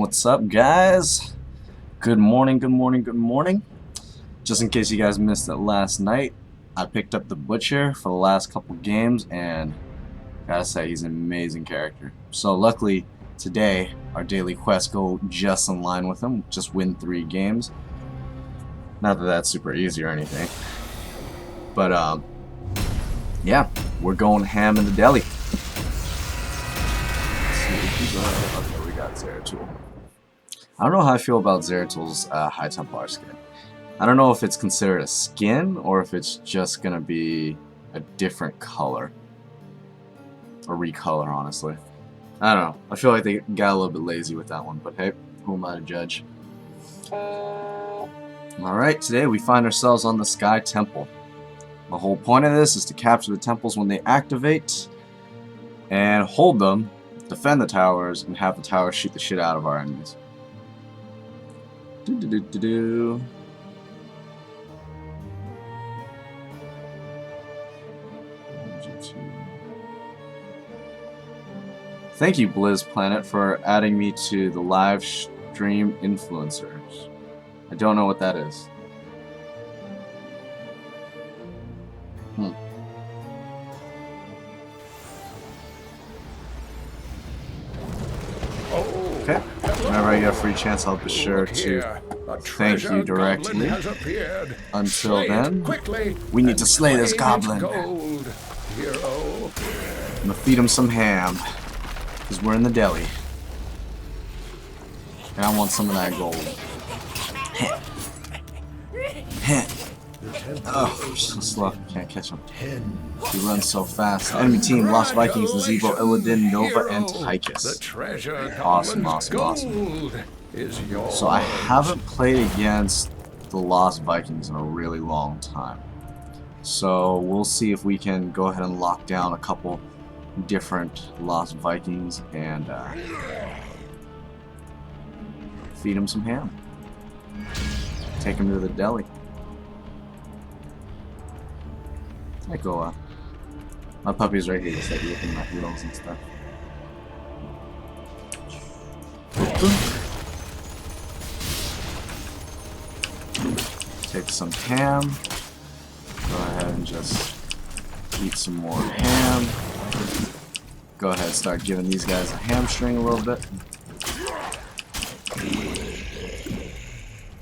What's up, guys? Good morning, good morning, good morning. Just in case you guys missed it last night, I picked up the Butcher for the last couple games, and gotta say, he's an amazing character. So luckily, today, our daily quests go just in line with him. Just win 3 games. Not that that's super easy or anything. But, yeah, we're going ham in the deli. Okay, we got Zeratul. I don't know how I feel about Zeratul's High Templar skin. I don't know if it's considered a skin or if it's just gonna be a different color. A recolor, honestly. I don't know. I feel like they got a little bit lazy with that one, but hey, who am I to judge? Alright, today we find ourselves on the Sky Temple. The whole point of this is to capture the temples when they activate and hold them, defend the towers, and have the towers shoot the shit out of our enemies. Thank you, Blizz Planet, for adding me to the live stream influencers. I don't know what that is. Okay. Whenever I get a free chance, I'll be sure to thank you directly. Until then, we need to slay this goblin. I'm gonna feed him some ham, because we're in the deli. And I want some of that gold. Oh, so slow. Can't catch him. He runs so fast. Enemy team, Lost Vikings, Nazebo, Illidan, Nova, and Tychus. Awesome, awesome, awesome. So I haven't played against the Lost Vikings in a really long time. So we'll see if we can go ahead and lock down a couple different Lost Vikings and feed him some ham. Take him to the deli. I go, my puppy's right here, just like looking at my heels and stuff. Take some ham. Go ahead and just eat some more ham. Go ahead and start giving these guys a hamstring a little bit.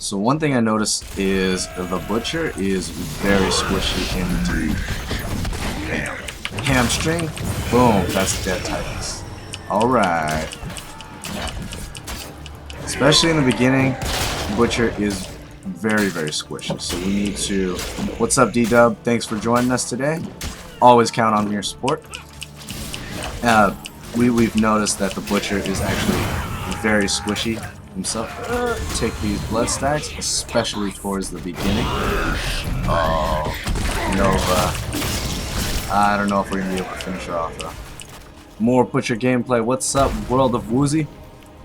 So one thing I noticed is the Butcher is very squishy indeed. Bam. Hamstring. Boom. That's dead Tychus. Alright. Especially in the beginning, Butcher is very, very squishy. So we need to... What's up, D-Dub? Thanks for joining us today. Always count on your support. We've noticed that the Butcher is actually very squishy himself. Take these blood stacks, especially towards the beginning. Oh, Nova. I don't know if we're gonna be able to finish her off though. More Butcher gameplay. What's up, World of Woozy?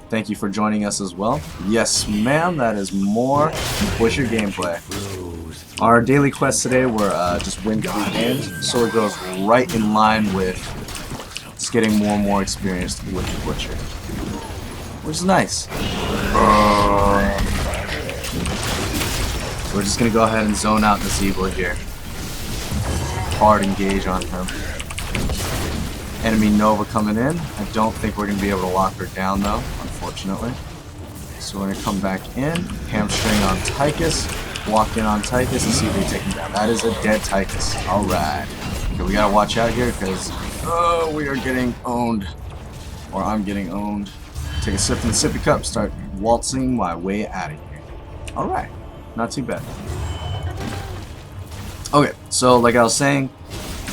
Thank you for joining us as well. Yes, ma'am, that is more Butcher gameplay. Our daily quests today were just win 3 games, so it goes right in line with just getting more and more experienced with the Butcher, which is nice. We're just gonna go ahead and zone out Nazebo here. Hard engage on him. Enemy Nova coming in. I don't think we're gonna be able to lock her down though, unfortunately. So we're gonna come back in, hamstring on Tychus, walk in on Tychus and see if we take him down. That is a dead Tychus. Alright. Okay, we gotta watch out here because we are getting owned. Or I'm getting owned. Take a sip from the sippy cup, start waltzing my way out of here. Alright, not too bad. Okay, so like I was saying,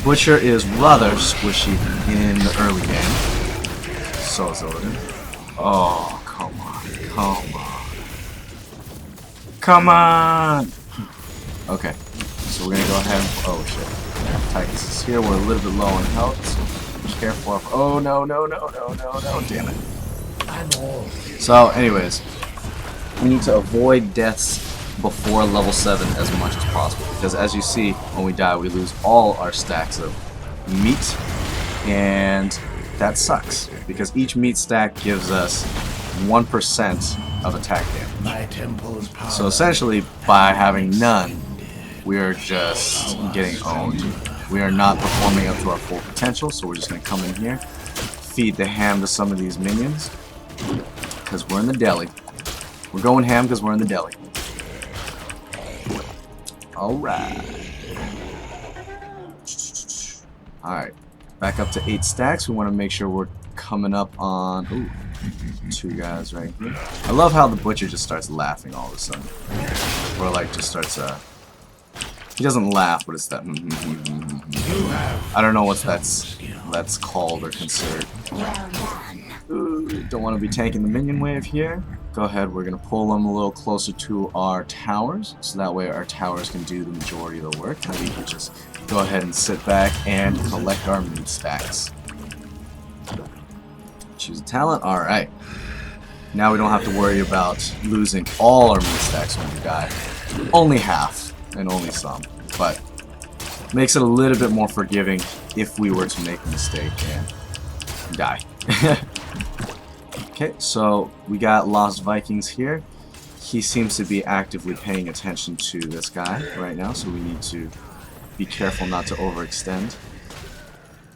Butcher is rather squishy in the early game. So is Illidan. Oh, come on, come on. Come on! Okay, so we're gonna go ahead and... Oh shit. Tychus is here, we're a little bit low on health, so be careful of... Oh no, no, no, no, no, no, damn it. So, anyways, we need to avoid deaths before level 7 as much as possible, because as you see, when we die, we lose all our stacks of meat, and that sucks, because each meat stack gives us 1% of attack damage. My temple's power. So essentially, by having none, we are just getting owned. We are not performing up to our full potential, so we're just going to come in here, feed the ham to some of these minions, because we're in the deli. We're going ham because we're in the deli. Alright. Alright. Back up to 8 stacks. We want to make sure we're coming up on... Ooh. 2 guys right here. I love how the butcher just starts laughing all of a sudden. Or like just starts he doesn't laugh, but it's that I don't know what that's called or considered. Ooh, don't want to be tanking the minion wave here. Go ahead, we're gonna pull them a little closer to our towers, so that way our towers can do the majority of the work, and we can just go ahead and sit back and collect our meat stacks. Choose a talent. Alright. Now we don't have to worry about losing all our meat stacks when we die. Only half, and only some. But makes it a little bit more forgiving if we were to make a mistake and die. Okay, so we got Lost Vikings here. He seems to be actively paying attention to this guy right now, so we need to be careful not to overextend.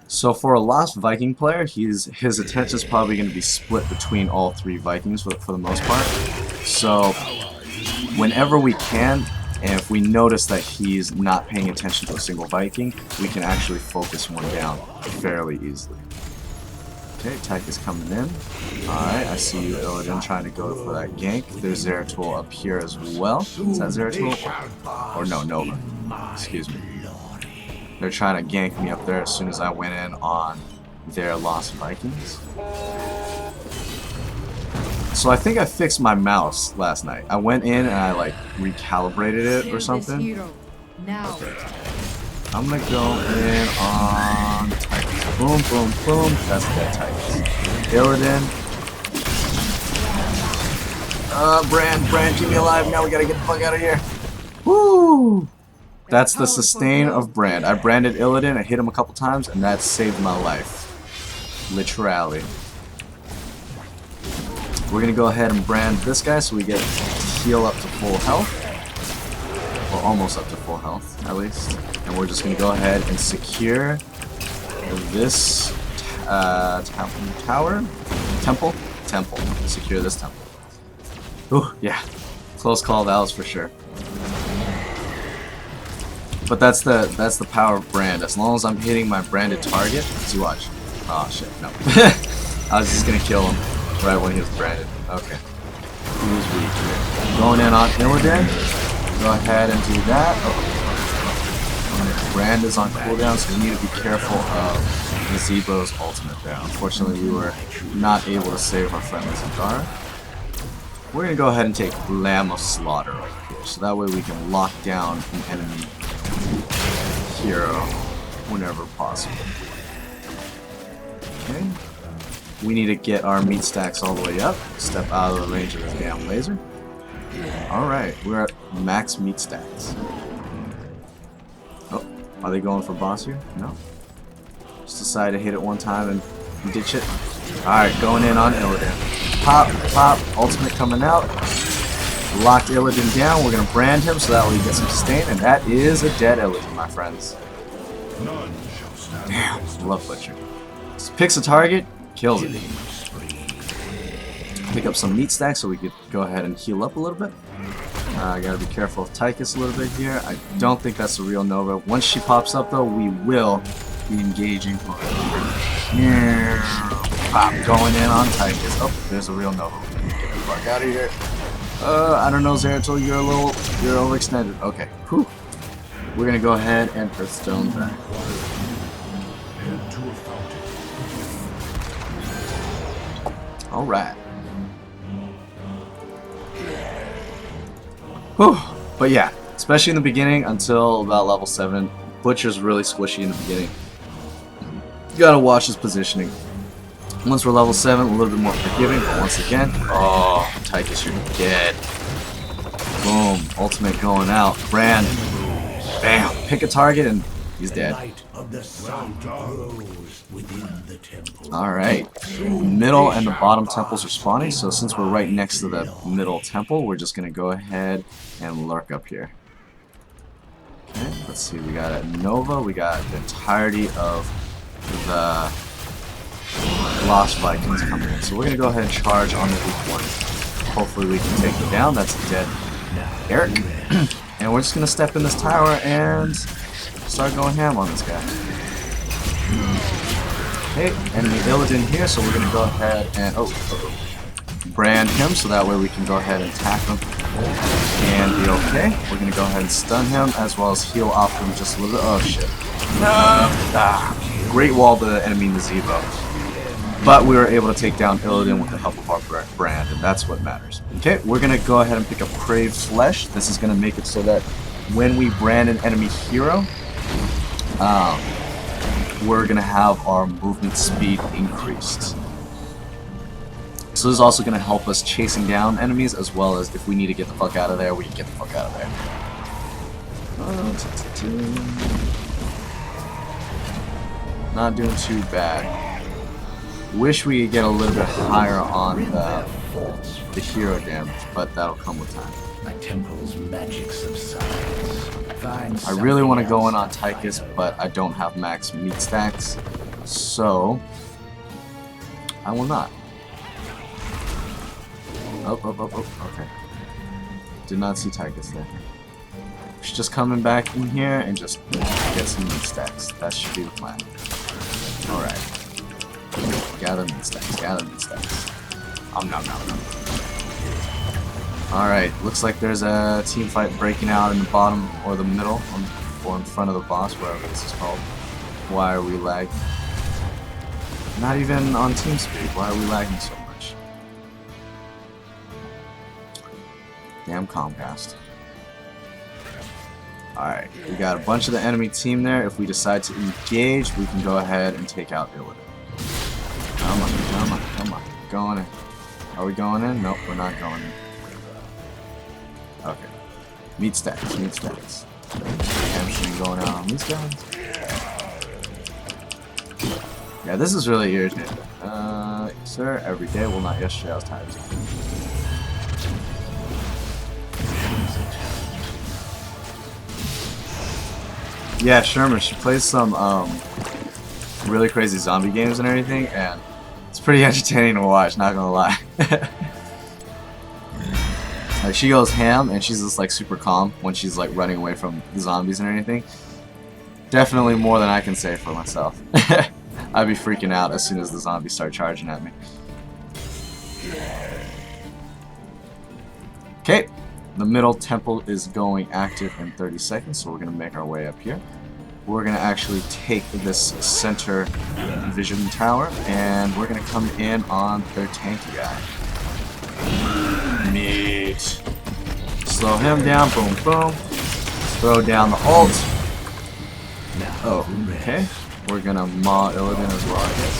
So for a Lost Viking player, his attention is probably going to be split between all 3 Vikings for the most part. So whenever we can, and if we notice that he's not paying attention to a single Viking, we can actually focus one down fairly easily. Okay, Tyke is coming in. Alright, I see you, Illidan, trying to go for that gank. There's Zeratul up here as well. Is that Zeratul? Or no, Nova. Excuse me. They're trying to gank me up there as soon as I went in on their Lost Vikings. So I think I fixed my mouse last night. I went in and I like recalibrated it or something. Okay. I'm gonna go in on Titans. Boom, boom, boom. That's dead Titans. Illidan. Brand, keep me alive. Now we gotta get the fuck out of here. Woo! That's the sustain of Brand. I branded Illidan, I hit him a couple times, and that saved my life. Literally. We're gonna go ahead and brand this guy so we get heal up to full health. Or almost up to full health, at least. And we're just gonna go ahead and secure this temple. Secure this temple. Ooh, yeah. Close call, that was for sure. But that's the power of Brand. As long as I'm hitting my branded target, see, watch. Oh shit, no. I was just gonna kill him right when he was branded. Okay. He was weak here. Going in on Illidan. Go ahead and do that. Oh. Brand is on cooldown, so we need to be careful of the Zebo's ultimate there. Unfortunately, we were not able to save our friendly Zagara. We're gonna go ahead and take Lamb of Slaughter right here, so that way we can lock down an enemy hero whenever possible. Okay. We need to get our meat stacks all the way up. Step out of the range of this damn laser. Alright, we're at max meat stacks. Oh, are they going for boss here? No. Just decided to hit it one time and ditch it. Alright, going in on Illidan. Pop, pop, ultimate coming out. Locked Illidan down. We're going to brand him so that way he gets some sustain. And that is a dead Illidan, my friends. Damn, love Butcher. Just picks a target, kills it. Pick up some meat stacks so we could go ahead and heal up a little bit. I gotta be careful of Tychus a little bit here. I don't think that's a real Nova. Once she pops up though, we will be engaging. Pop, going in on Tychus. Oh, there's a real Nova. Get the fuck out of here. I don't know, Zeratul, you're overextended. Okay, whew. We're gonna go ahead and put stone back. Alright. Whew. But yeah, especially in the beginning until about level 7, Butcher's really squishy in the beginning. You gotta watch his positioning. Once we're level 7, a little bit more forgiving, but once again, oh, Tychus, you're dead. Boom, ultimate going out. Brand, bam, pick a target and he's dead. of the sun grows within the temple. Alright. Middle and the bottom temples are spawning, so since we're right next to the middle temple, we're just going to go ahead and lurk up here. Okay, let's see, we got a Nova, we got the entirety of the Lost Vikings coming in. So we're going to go ahead and charge on the weak one. Hopefully we can take him down. That's a dead Eric. And we're just going to step in this tower and start going ham on this guy. Okay, enemy Illidan here, so we're going to go ahead and brand him so that way we can go ahead and attack him and be okay. We're going to go ahead and stun him as well as heal off him just a little bit. Oh shit. Great wall to the enemy Nazebo. But we were able to take down Illidan with the help of our brand, and that's what matters. Okay, we're going to go ahead and pick up Crave Flesh. This is going to make it so that when we brand an enemy hero, we're going to have our movement speed increased. So this is also going to help us chasing down enemies, as well as if we need to get the fuck out of there, we can get the fuck out of there. Not doing too bad. Wish we could get a little bit higher on the hero damage, but that'll come with time. My temple's magic subsides. I really want to go in on Tychus, but I don't have max meat stacks, so I will not. Oh, okay. Did not see Tychus there. She's just coming back in here and just get some meat stacks. That should be the plan. Alright. Gather meat stacks, gather meat stacks. Nom nom. Alright, looks like there's a team fight breaking out in the bottom or the middle, or in front of the boss, wherever this is called. Why are we lagging? Not even on team speed, why are we lagging so much? Damn Comcast. Alright, we got a bunch of the enemy team there. If we decide to engage, we can go ahead and take out Illidan. Come on. Going in. Are we going in? Nope, we're not going in. Okay. Meat stacks. Hamstring going out on these guys. Yeah, this is really irritating. Sir, every day. Well, not yesterday, I was tired. Yeah, Sherman, she plays some really crazy zombie games and everything, and it's pretty entertaining to watch, not gonna lie. Like, she goes ham, and she's just like super calm when she's like running away from the zombies and everything. Definitely more than I can say for myself. I'd be freaking out as soon as the zombies start charging at me. Okay, the middle temple is going active in 30 seconds, so we're going to make our way up here. We're going to actually take this center vision tower, and we're going to come in on their tanky guy. Meat. Slow him down, boom, boom. Throw down the ult. Oh, okay. We're going to maw Illidan as well, I guess.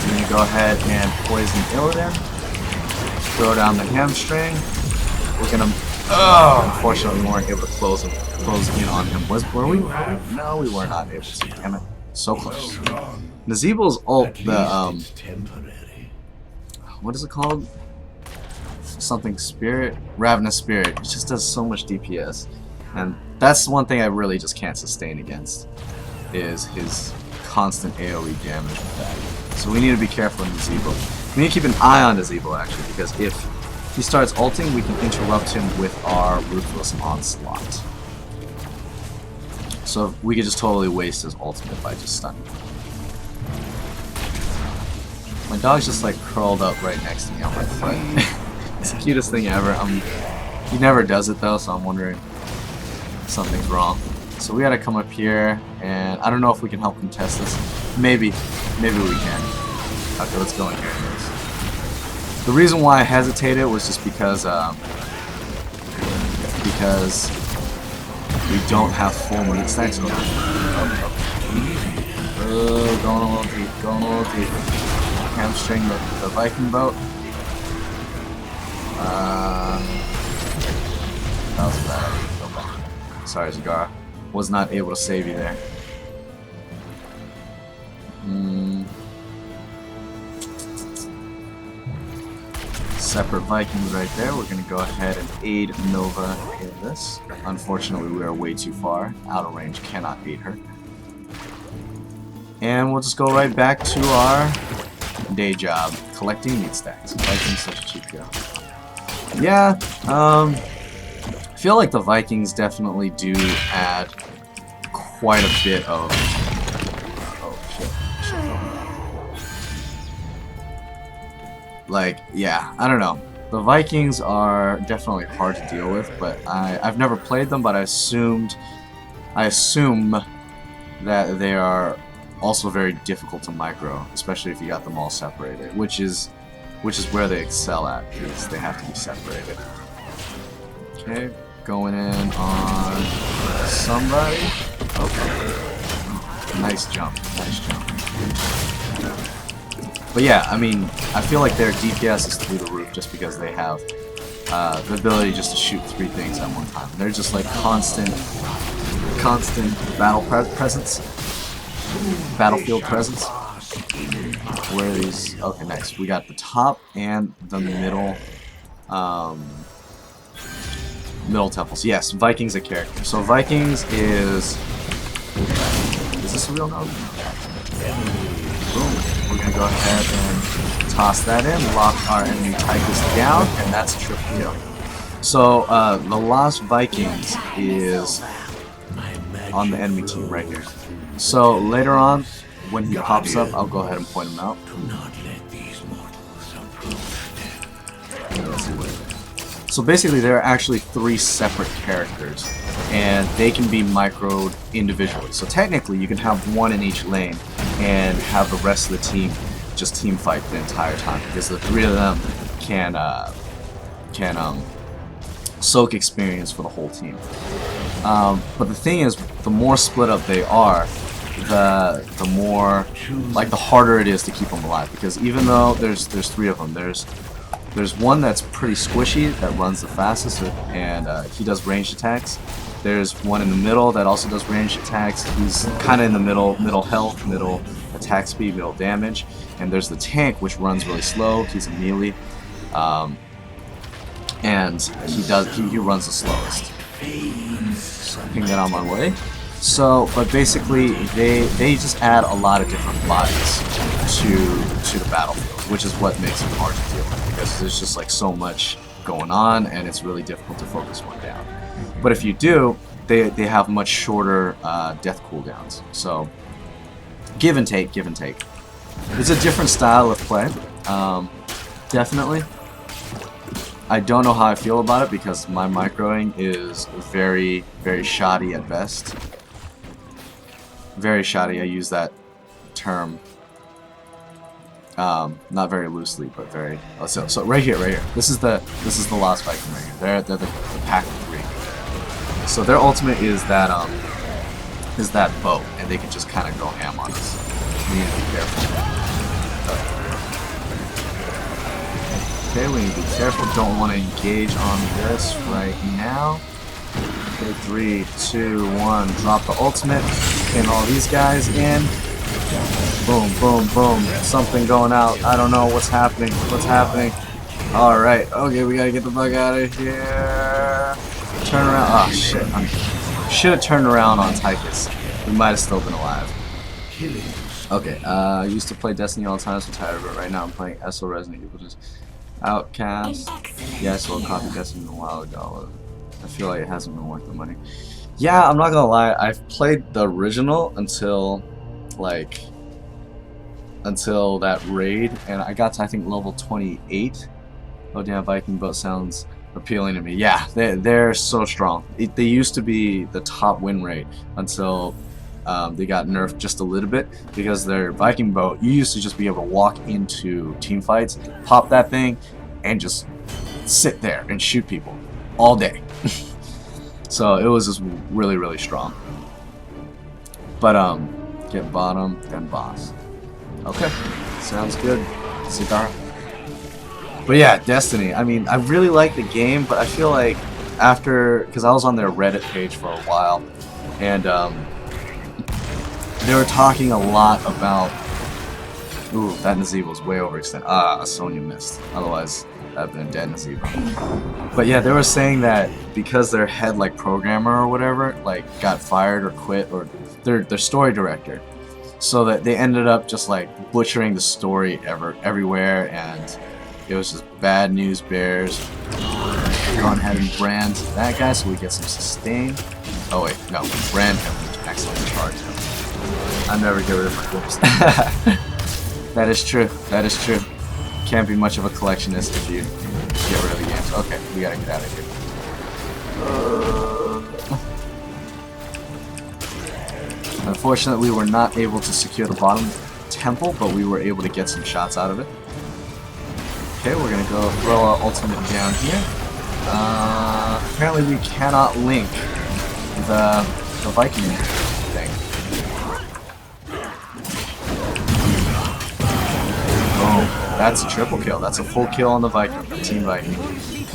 We're going to go ahead and poison Illidan. Throw down the hamstring. We're gonna. Oh, unfortunately, we weren't able to close in on him. Were we? No, we were not able to. Damn it! So close. Nazebo's ult, the what is it called? Something spirit, ravenous spirit. It just does so much DPS, and that's one thing I really just can't sustain against. Is his constant AOE damage with that. So we need to be careful in Nazebo. We need to keep an eye on Nazebo actually, because if he starts ulting, we can interrupt him with our Ruthless Onslaught. So we could just totally waste his ultimate by just stunning him. My dog's just like curled up right next to me on my foot. It's the cutest thing ever. He never does it though, so I'm wondering if something's wrong. So we gotta come up here, and I don't know if we can help him test this. Maybe we can. Okay, let's go in here anyways. The reason why I hesitated was just because we don't have full meat stacks. Going a little deep. Hamstring the Viking boat. That was bad. Go back. Sorry, Zagara. Was not able to save you there. Separate Vikings right there. We're gonna go ahead and aid Nova in this. Unfortunately, we are way too far. Out of range, cannot aid her. And we'll just go right back to our day job, collecting meat stacks. Vikings such a cheap go. Yeah, I feel like the Vikings definitely do add quite a bit of. Oh shit. Like, yeah, I don't know. The Vikings are definitely hard to deal with, but I've never played them, but I assume that they are also very difficult to micro, especially if you got them all separated, which is where they excel at, because they have to be separated. Okay, going in on somebody. Okay. Nice jump, nice jump. But yeah, I mean, I feel like their DPS is through the roof just because they have the ability just to shoot 3 things at one time. They're just like constant battlefield presence. Where are these? Okay, nice. We got the top and the middle, middle temples. Yes, Vikings a character. So Vikings is this a real node? Boom. We're gonna go ahead and toss that in, lock our enemy Tychus down, and that's a triple kill. So the Lost Vikings is on the enemy team right here. So later on, when he pops up, I'll go ahead and point him out. So basically, there are actually 3 separate characters, and they can be microed individually. So technically, you can have one in each lane and have the rest of the team just team fight the entire time, because the 3 of them can soak experience for the whole team. But the thing is, the more split up they are, the more, like, the harder it is to keep them alive, because even though there's 3 of them, there's one that's pretty squishy that runs the fastest, and he does ranged attacks. There's one in the middle that also does ranged attacks. He's kind of in the middle health, middle attack speed, middle damage. And there's the tank, which runs really slow. He's a melee, and he runs the slowest. So ping that on my way. So, but basically, they just add a lot of different bodies to the battlefield, which is what makes it hard to deal with, because there's just like so much going on, and it's really difficult to focus one down. But if you do, they have much shorter death cooldowns. So, give and take, give and take. It's a different style of play, definitely. I don't know how I feel about it, because my microing is very, very shoddy at best. Very shoddy, I use that term not very loosely, but very. Oh, so right here. This is the Lost Viking right here. They're the pack of 3. So their ultimate is that bow, and they can just kind of go ham on us. We need to be careful. Okay, we need to be careful. Don't want to engage on this right now. Okay, 3, 2, 1. Drop the ultimate. Pin all these guys in. Boom, boom, boom. Something going out. I don't know what's happening. What's happening? Alright. Okay, we gotta get the fuck out of here. Turn around. Oh, shit. I should have turned around on Tychus. We might have still been alive. Okay, I used to play Destiny all the time, so I'm tired of it. Right now I'm playing SO Resident Evil, just Outcast. Yeah, I sold a copy of Destiny a while ago. I feel like it hasn't been worth the money. Yeah, I'm not gonna lie, I've played the original until that raid, and I got to, I think, level 28. Oh damn, Viking boat sounds appealing to me. Yeah, they're so strong. They used to be the top win rate until they got nerfed just a little bit, because their Viking boat, you used to just be able to walk into team fights, pop that thing, and just sit there and shoot people all day. So it was just really, really strong. But get bottom, then boss. Okay, sounds good, Cigar. But yeah, Destiny. I mean, I really like the game, but I feel like after, because I was on their Reddit page for a while, and they were talking a lot about Ooh, that Nazebo's way overextended. Ah, Sonya missed. Otherwise, that'd been a dead Nazebo. But yeah, they were saying that because their head like programmer or whatever like got fired or quit, or their story director, so that they ended up just like butchering the story everywhere, and it was just bad news bears. Go on ahead and brand that guy so we get some sustain. Oh wait, no, brand him. Excellent charge him. I never get rid of my clips. That is true. That is true. Can't be much of a collectionist if you get rid of the games. Okay, we gotta get out of here. Unfortunately, we were not able to secure the bottom temple, but we were able to get some shots out of it. Okay, we're gonna go throw our ultimate down here. Apparently we cannot link the Viking thing. Oh, that's a triple kill. That's a full kill on the Viking, Team Viking.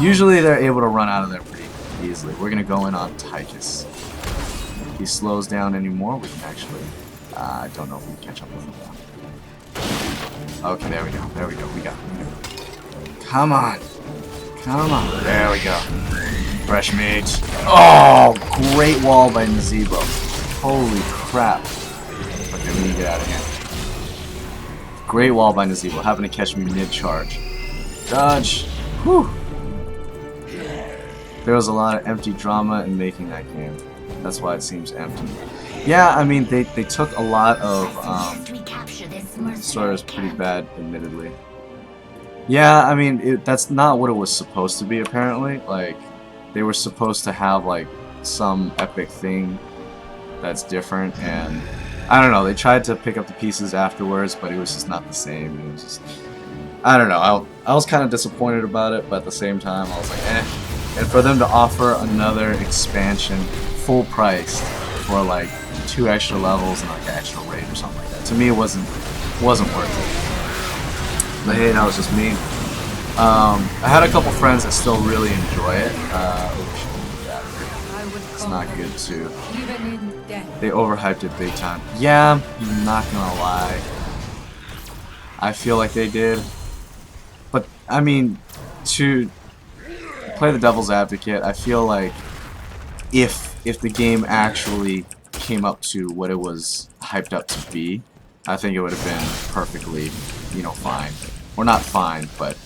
Usually they're able to run out of there pretty easily. We're gonna go in on Tychus. If he slows down anymore, we can actually... I don't know if we can catch up with him now. Okay, there we go. There we go. We got him. Come on. Come on. There we go. Fresh meat. Oh, great wall by Nazebo. Holy crap. Okay, we need to get out of here. Great wall by Nazebo. Happened to catch me mid-charge. Dodge. Whew. There was a lot of empty drama in making that game. That's why it seems empty. Yeah, I mean, they took a lot of... the story was pretty bad, admittedly. Yeah, I mean, that's not what it was supposed to be, apparently. Like, they were supposed to have, like, some epic thing that's different, and I don't know, they tried to pick up the pieces afterwards, but it was just not the same. It was just, I don't know, I was kind of disappointed about it, but at the same time, I was like, eh. And for them to offer another expansion, full priced, for, like, 2 extra levels and, like, an extra raid or something like that, to me, it wasn't worth it. But hey, that was just me. I had a couple friends that still really enjoy it. It's not good too. They overhyped it big time. Yeah, I'm not gonna lie. I feel like they did. But, I mean, to play the devil's advocate, I feel like if the game actually came up to what it was hyped up to be, I think it would have been perfectly, you know, fine. Or not fine, but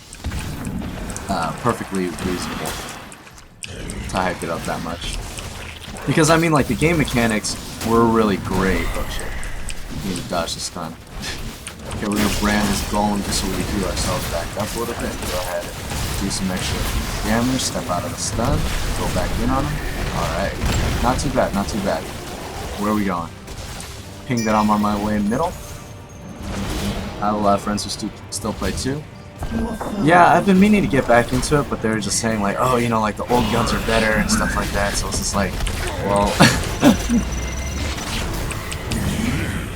perfectly reasonable to hype it up that much. Because, I mean, like, the game mechanics were really great. Oh, shit. We need to dodge the stun. Okay, we're gonna brand this golem just so we can heal ourselves back up a little bit. Go ahead and do some extra damage, step out of the stun, go back in on him. Alright. Not too bad, not too bad. Where are we going? Ping that I'm on my way in middle. I have a lot of friends who still play too. Yeah, I've been meaning to get back into it, but they're just saying like, oh, you know, like the old guns are better and stuff like that. So it's just like, well,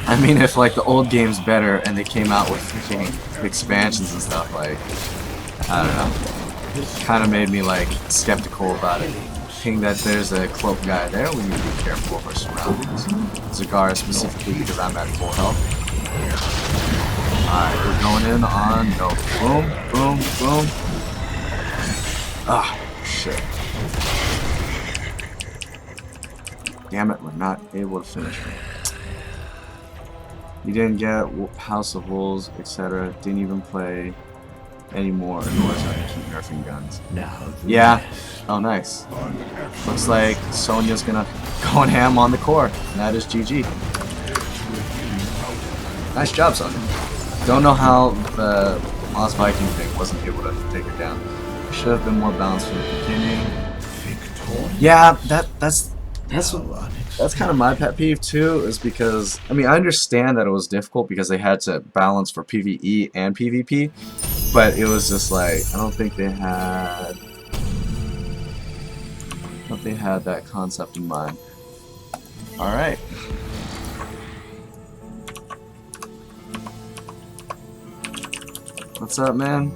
I mean, if like the old game's better and they came out with freaking expansions and stuff, like, I don't know, kind of made me like skeptical about it. Thinking that there's a cloak guy there, we need to be careful of our surroundings. Cigar specifically because I'm at full health. Alright, we're going in on no. Boom, boom, boom. Ah, shit. Damn it, we're not able to finish it. You didn't get House of Wolves, etc. Didn't even play anymore, nor is going to keep nerfing guns. Yeah. Oh, nice. Looks like Sonya's gonna go in ham on the core, and that is GG. Nice job, Sonya. Don't know how the Lost Viking thing wasn't able to take her down. Should have been more balanced from the beginning. Yeah, that's kind of my pet peeve too, is because, I mean, I understand that it was difficult because they had to balance for PvE and PvP, but it was just like, I don't think they had that concept in mind. Alright. What's up, man?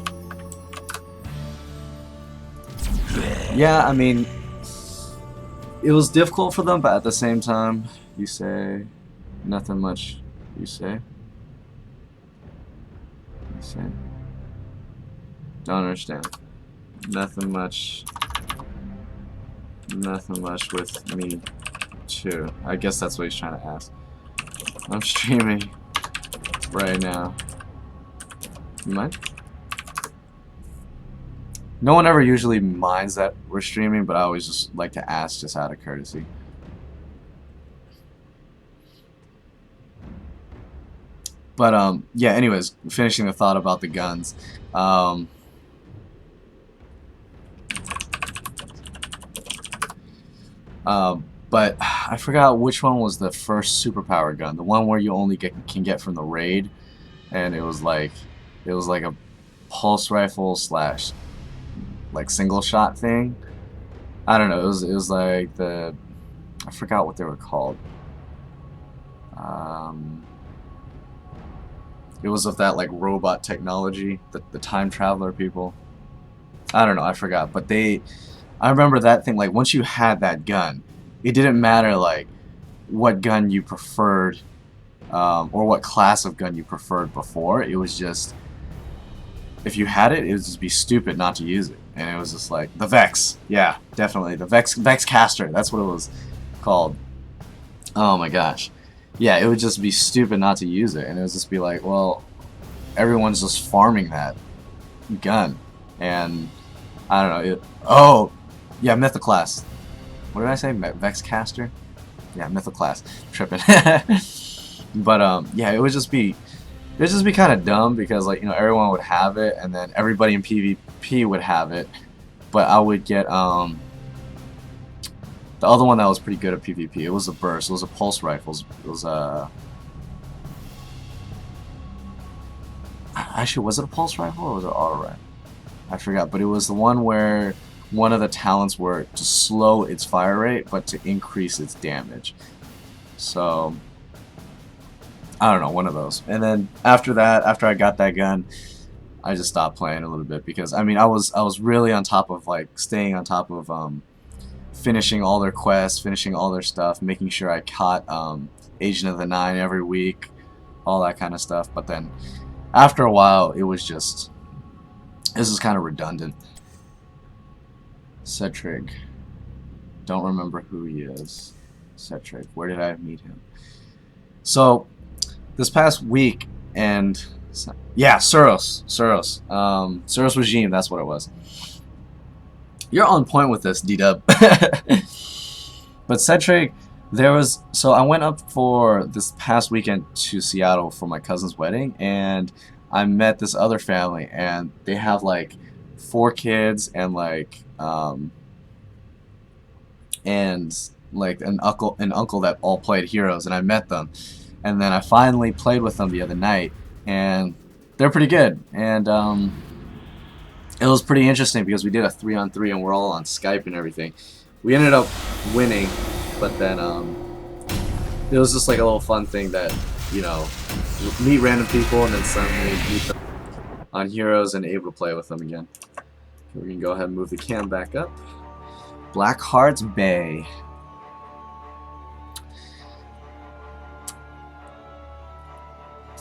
Yeah, I mean, it was difficult for them, but at the same time, you say nothing much, you say. See? Don't understand. Nothing much. Nothing much with me, too. I guess that's what he's trying to ask. I'm streaming right now. You mind? No one ever usually minds that we're streaming, but I always just like to ask just out of courtesy. But yeah, anyways, finishing the thought about the guns. But I forgot which one was the first superpower gun. The one where you only can get from the raid, and it was like a pulse rifle slash like single shot thing. I don't know. It was like I forgot what they were called. It was of that like robot technology, the time traveler people. I don't know. I forgot. But I remember that thing. Like once you had that gun, it didn't matter like what gun you preferred or what class of gun you preferred before. It was just if you had it, it would just be stupid not to use it. And it was just like the Vex. Yeah, definitely the Vex Caster. That's what it was called. Oh my gosh. Yeah, it would just be stupid not to use it, and it would just be like, well, everyone's just farming that gun, and I don't know. Oh, yeah, Mythoclast. What did I say? Vex Caster? Yeah, Mythoclast. Tripping. But yeah, it would just be kind of dumb because like everyone would have it, and then everybody in PvP would have it, but I would get the other one that was pretty good at PvP. It was a burst. It was a pulse rifle. It was actually, was it a pulse rifle or was it an auto rifle? I forgot. But it was the one where one of the talents were to slow its fire rate, but to increase its damage. So I don't know, one of those. And then after that, after I got that gun, I just stopped playing a little bit because I mean I was really on top of like staying on top of finishing all their quests, finishing all their stuff, making sure I caught Agent of the Nine every week, all that kind of stuff. But then after a while, it was just, this is kind of redundant. Cedric. Don't remember who he is. Cedric. Where did I meet him? So, this past week, and yeah, Suros. Suros Regime, that's what it was. You're on point with this, D-Dub. But Cedric, so I went up for this past weekend to Seattle for my cousin's wedding, and I met this other family, and they have like 4 kids and like an uncle that all played Heroes, and I met them, and then I finally played with them the other night, and they're pretty good, and it was pretty interesting because we did a 3-on-3 and we're all on Skype and everything. We ended up winning, but then it was just like a little fun thing that, meet random people and then suddenly meet them on Heroes and able to play with them again. Okay, we can go ahead and move the cam back up. Blackheart's Bay.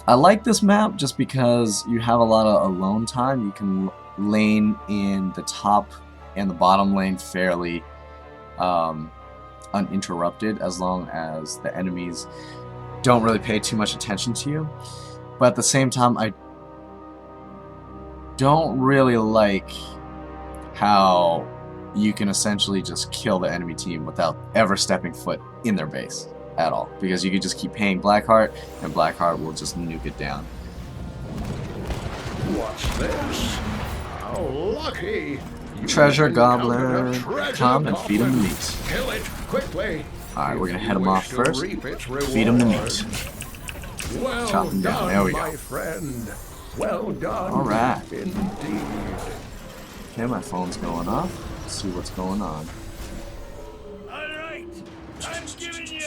I like this map just because you have a lot of alone time. You can lane in the top and the bottom lane fairly uninterrupted as long as the enemies don't really pay too much attention to you. But at the same time, I don't really like how you can essentially just kill the enemy team without ever stepping foot in their base at all, because you can just keep paying Blackheart and Blackheart will just nuke it down. What's this? How lucky! Treasure Goblin, come and feed him the meat. Kill it quickly. Alright, we're gonna head him off first. Feed him the meat. Well Chop him down. done, There we go. my friend. Well done. Alright. Indeed. Okay, my phone's going off. Let's see what's going on. Alright, I'm giving you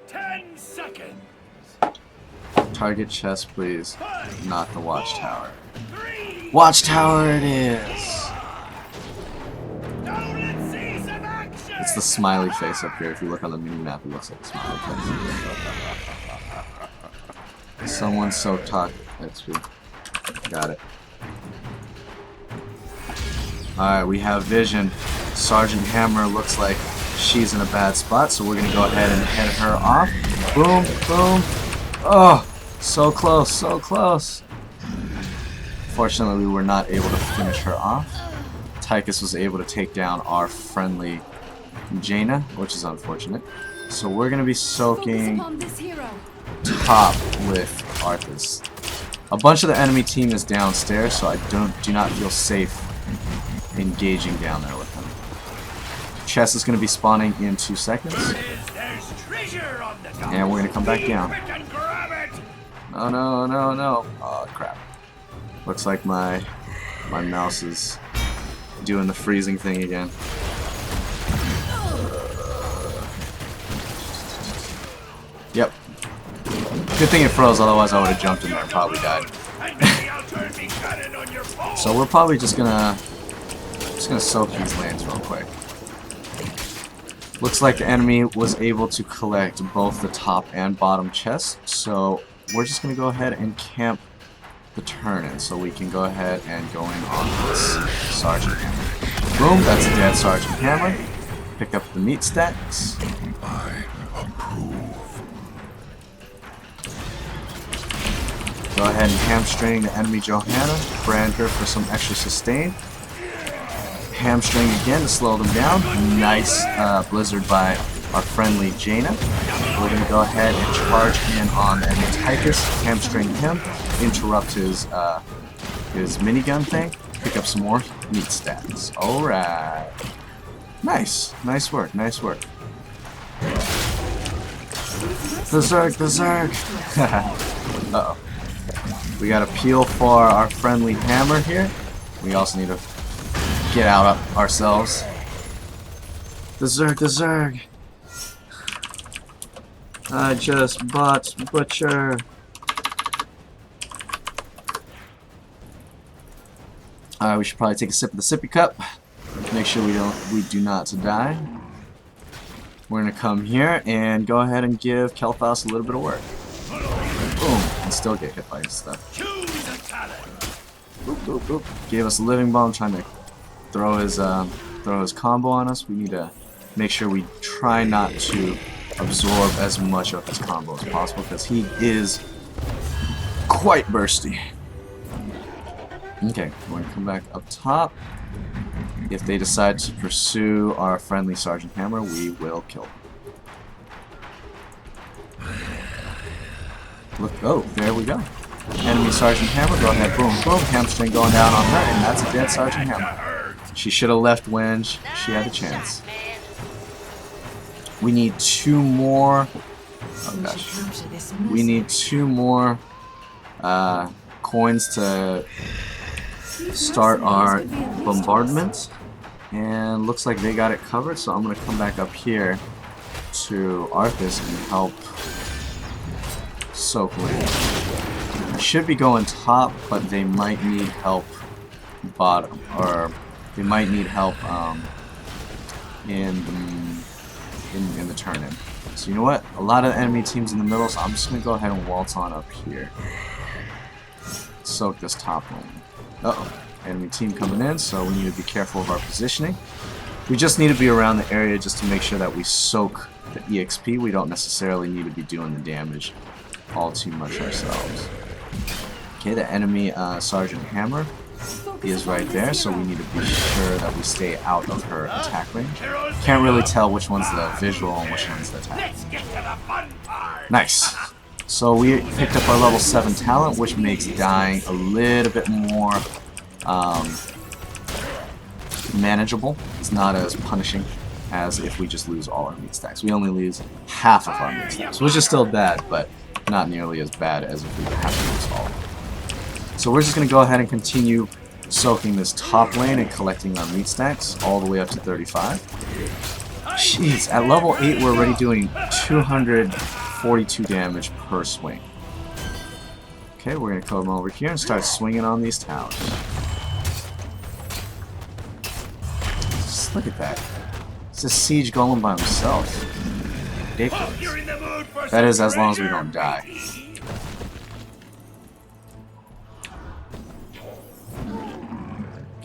10 seconds. Target chest, please. 5, Not the watchtower. 3, Watchtower it is! now let's see some action. It's the smiley face up here. If you look on the mini-map, it looks like a smiley face. Someone's so toxic. That's good. Got it. Alright, we have vision. Sergeant Hammer looks like she's in a bad spot, so we're gonna go ahead and head her off. Boom, boom. Oh, so close, so close. Fortunately, we were not able to finish her off. Tychus was able to take down our friendly Jaina, which is unfortunate. So we're going to be soaking top with Arthas. A bunch of the enemy team is downstairs, so I do not feel safe engaging down there with them. Chest is going to be spawning in 2 seconds. And we're going to come back down. Oh no, no, no. Oh crap. Looks like my mouse is doing the freezing thing again. Yep. Good thing it froze, otherwise I would have jumped in there and probably died. So we're probably just gonna soak these lanes real quick. Looks like the enemy was able to collect both the top and bottom chests, so we're just gonna go ahead and camp the turn-in so we can go ahead and go in on this Sergeant Hammer. Boom, that's a dead Sergeant Hammer. Pick up the meat stacks. I approve. Go ahead and hamstring the enemy Johanna. Brand her for some extra sustain. Hamstring again to slow them down. Nice blizzard by our friendly Jaina. We're going to go ahead and charge in on the enemy Tychus. Hamstring him. Interrupt his minigun thing. Pick up some more meat stats. Alright. Nice. Nice work. Nice work. The Zerg. The Zerg. Uh-oh. We got a peel for our friendly hammer here. We also need to get out ourselves. The Zerg. The Zerg. I just bought Butcher. We should probably take a sip of the sippy cup. Make sure we do not die. We're gonna come here and go ahead and give Kel'Thas a little bit of work. Boom, and still get hit by his stuff. Boop, boop, boop. Gave us a living bomb, trying to throw his combo on us. We need to make sure we try not to absorb as much of his combo as possible because he is quite bursty. Okay, we're going to come back up top. If they decide to pursue our friendly Sergeant Hammer, we will kill them. Look, oh, there we go. Enemy Sergeant Hammer, go ahead, boom, boom, hamstring going down on her, and that's a dead Sergeant Hammer. She should have left when she had the chance. We need 2 more. Oh gosh. We need 2 more coins to start our bombardment, and looks like they got it covered, so I'm gonna come back up here to Arthas and help soak lane. I should be going top, but they might need help bottom, or they might need help in the turn-in. So you know what? A lot of enemy teams in the middle, so I'm just gonna go ahead and waltz on up here. Soak this top lane. Uh-oh. Enemy team coming in, so we need to be careful of our positioning. We just need to be around the area just to make sure that we soak the EXP. We don't necessarily need to be doing the damage all too much ourselves. Okay, the enemy Sergeant Hammer is right there, so we need to be sure that we stay out of her attack range. Can't really tell which one's the visual and which one's the attack. Nice. So we picked up our level 7 talent, which makes dying a little bit more manageable. It's not as punishing as if we just lose all our meat stacks. We only lose half of our meat stacks, which is still bad, but not nearly as bad as if we have to lose all of them. So we're just going to go ahead and continue soaking this top lane and collecting our meat stacks all the way up to 35. Jeez, at level 8 we're already doing 242 damage per swing. Okay, we're going to come over here and start swinging on these towers. Just look at that. It's a siege golem by himself. Ridiculous. That is as long as we don't die.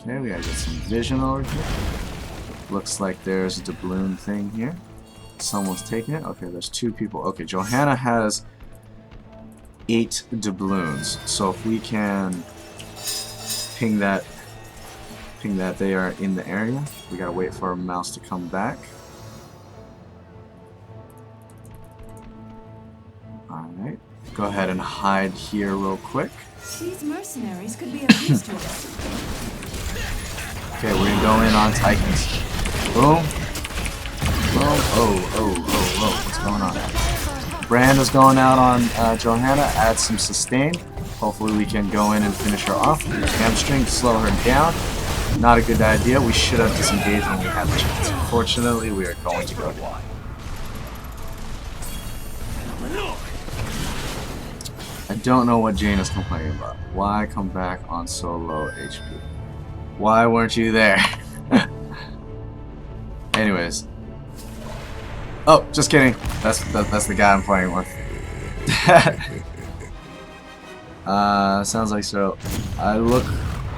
Okay, we gotta get some vision over here. Looks like there's a doubloon thing here. Someone's taking it. Okay, there's 2 people. Okay, Johanna has 8 doubloons. So if we can ping that they are in the area, we gotta wait for our mouse to come back. Alright, go ahead and hide here real quick. These mercenaries could be of use to us. Okay, we're gonna go in on Titans. Boom. Boom. Oh, what's going on? Brand is going out on Johanna, add some sustain. Hopefully we can go in and finish her off. Hamstring, slow her down. Not a good idea. We should have disengaged when we had the chance. Unfortunately, we are going to go down. I don't know what Jane is complaining about. Why come back on so low HP? Why weren't you there? Anyways. Oh, just kidding. That's the guy I'm playing with. Sounds like so. I look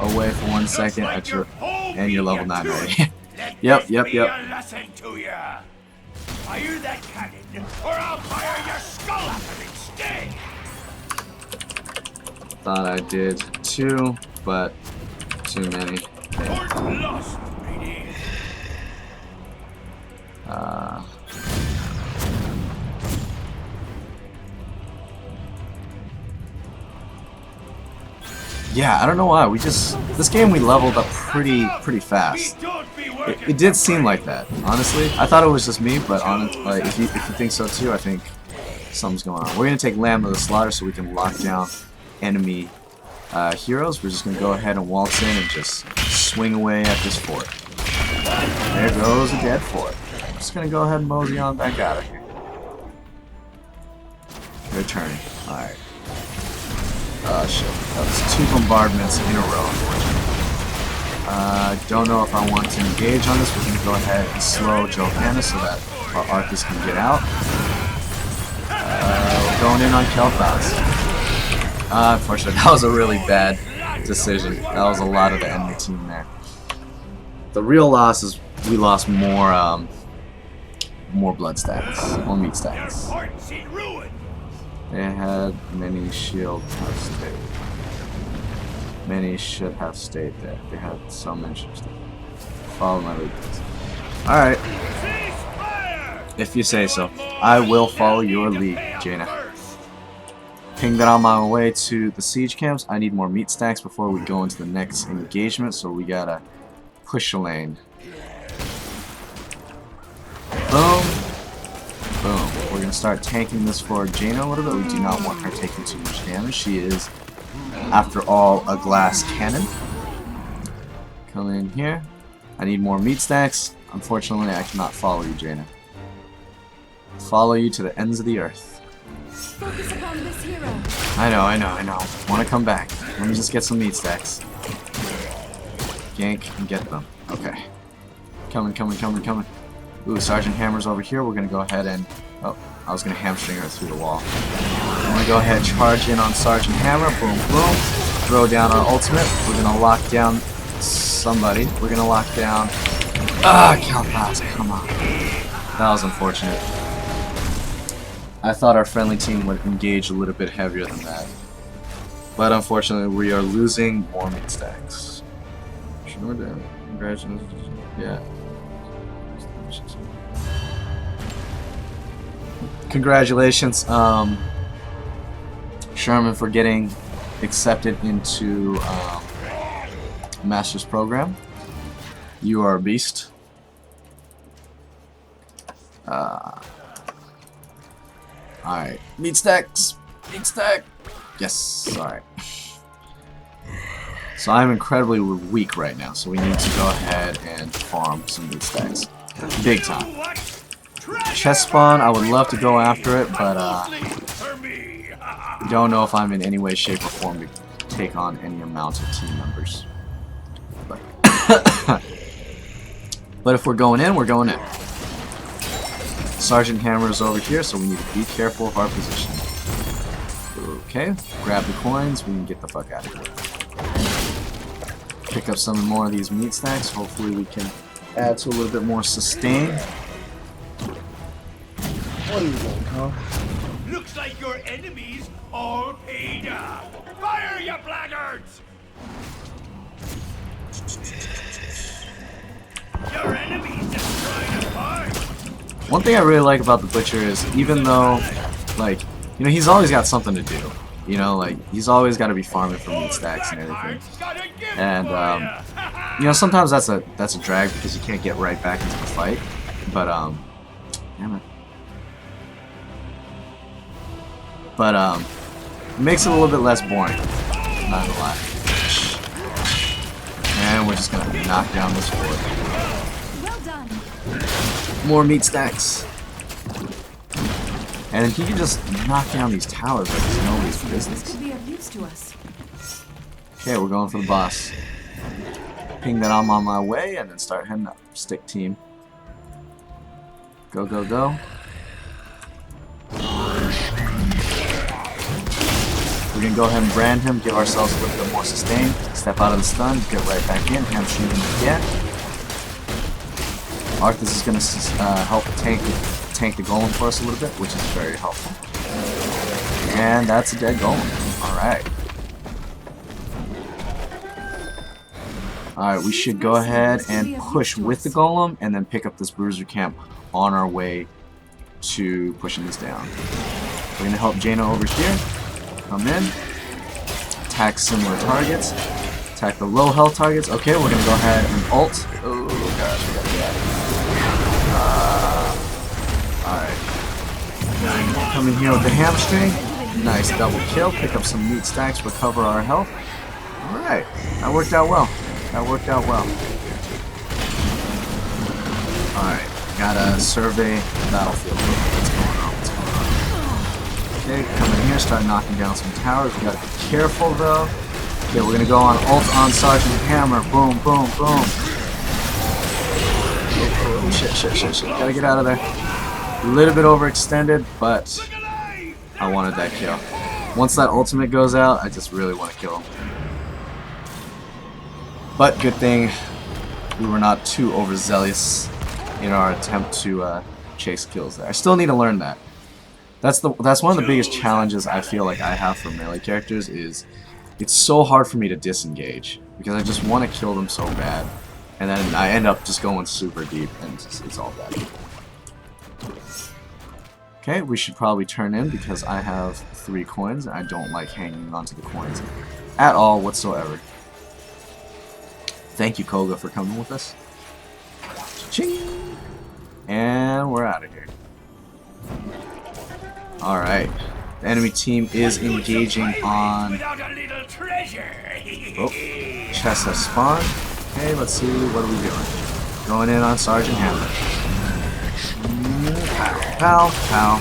away for 1 second at your and you're level 9 already. Yep. Fire that cannon, or I'll fire your skull at them instead. Thought I did too, but too many. Fort lost, lady. Yeah, I don't know why. This game we leveled up pretty fast. It did seem like that, honestly. I thought it was just me, but if you think so too, I think something's going on. We're gonna take Lamb of the Slaughter so we can lock down enemy heroes. We're just gonna go ahead and waltz in and just swing away at this fort. There goes a dead fort. I'm just gonna go ahead and mosey on back out of here. They're turning. Alright. Oh shit. That was 2 bombardments in a row, unfortunately. Don't know if I want to engage on this. We're going to go ahead and slow Johanna so that our Arcus can get out. We're going in on Kel'Thas. Unfortunately, that was a really bad decision. That was a lot of the enemy team there. The real loss is we lost more blood stacks, more meat stacks. They had many shield have stayed. Many should have stayed there. They had so many should stay. Follow my lead. Alright. If you say so. I will follow your lead, Jaina. Ping that on my way to the siege camps. I need more meat stacks before we go into the next engagement, so we gotta push a lane. Boom. Boom. We're gonna start tanking this for Jaina a little bit. We do not want her taking too much damage. She is, after all, a glass cannon. Come in here. I need more meat stacks. Unfortunately, I cannot follow you, Jaina. Follow you to the ends of the earth. Focus upon this hero. I know. Want to come back. Let me just get some meat stacks. Gank and get them. Okay. Coming. Ooh, Sergeant Hammer's over here. We're gonna go ahead and... Oh, I was gonna hamstring her through the wall. I'm gonna go ahead and charge in on Sergeant Hammer. Boom, boom. Throw down our ultimate. We're gonna lock down somebody. We're gonna lock down... Kel'Thas, come on. That was unfortunate. I thought our friendly team would engage a little bit heavier than that. But unfortunately, we are losing more meat stacks. Sure, congratulations. Yeah. Congratulations, Sherman, for getting accepted into Master's program. You are a beast. Alright, meat stacks. Meat stack. Yes. Alright. So I'm incredibly weak right now, so we need to go ahead and farm some meat stacks. Big time. Chest spawn, I would love to go after it, but don't know if I'm in any way, shape, or form to take on any amount of team members. But if we're going in, we're going in. Sergeant Hammer is over here, so we need to be careful of our position. Okay, grab the coins, we can get the fuck out of here. pick up some more of these meat stacks. Hopefully we can add to a little bit more sustain. What are you doing, Carl? Looks like your enemies all paid up. Fire, you blackguards! Your enemies destroyed a part. One thing I really like about the Butcher is, even though, like, you know, he's always got something to do. You know, like, he's always got to be farming for meat stacks and everything. And, you know, sometimes that's a drag because you can't get right back into the fight. But, damn it. But, it makes it a little bit less boring. Not gonna lie. And we're just gonna knock down this fort. Well done. More meat stacks. And he can just knock down these towers like it's nobody's This business. could be of use to us. Okay, we're going for the boss. Ping that I'm on my way and then start heading up. Stick team. Go, go, go. We can go ahead and brand him, give ourselves a little bit more sustain, step out of the stun, get right back in, hamstring him again. Arthas is going to help tank the golem for us a little bit, which is very helpful. And that's a dead golem. Alright. Alright, we should go ahead and push with the golem and then pick up this bruiser camp on our way to pushing this down. We're going to help Jaina over here. Come in. Attack similar targets. Attack the low health targets. Okay, we're going to go ahead and ult. Oh gosh, we got to get out of here. Alright. Come in here with the hamstring. Nice double kill. Pick up some meat stacks. Recover our health. Alright. That worked out well. That worked out well. Alright. Gotta survey the battlefield. What's going on? What's going on? Okay, come in here, start knocking down some towers. We gotta be careful though. Okay, we're gonna go on ult on Sergeant Hammer. Boom, boom, boom. Oh, shit, shit, shit, shit. Gotta get out of there. A little bit overextended, but I wanted that kill. Once that ultimate goes out, I just really want to kill him. But good thing we were not too overzealous in our attempt to chase kills there. I still need to learn that. That's one of the biggest challenges I feel like I have for melee characters is it's so hard for me to disengage because I just want to kill them so bad, and then I end up just going super deep and it's all bad. Okay, we should probably turn in because I have 3 coins and I don't like hanging onto the coins at all whatsoever. Thank you, Koga, for coming with us. Ching! And we're out of here. Alright. The enemy team is engaging on... Oh, chest has spawned. Okay, let's see, what are we doing? Going in on Sergeant Hammer. Pow, pow, pow.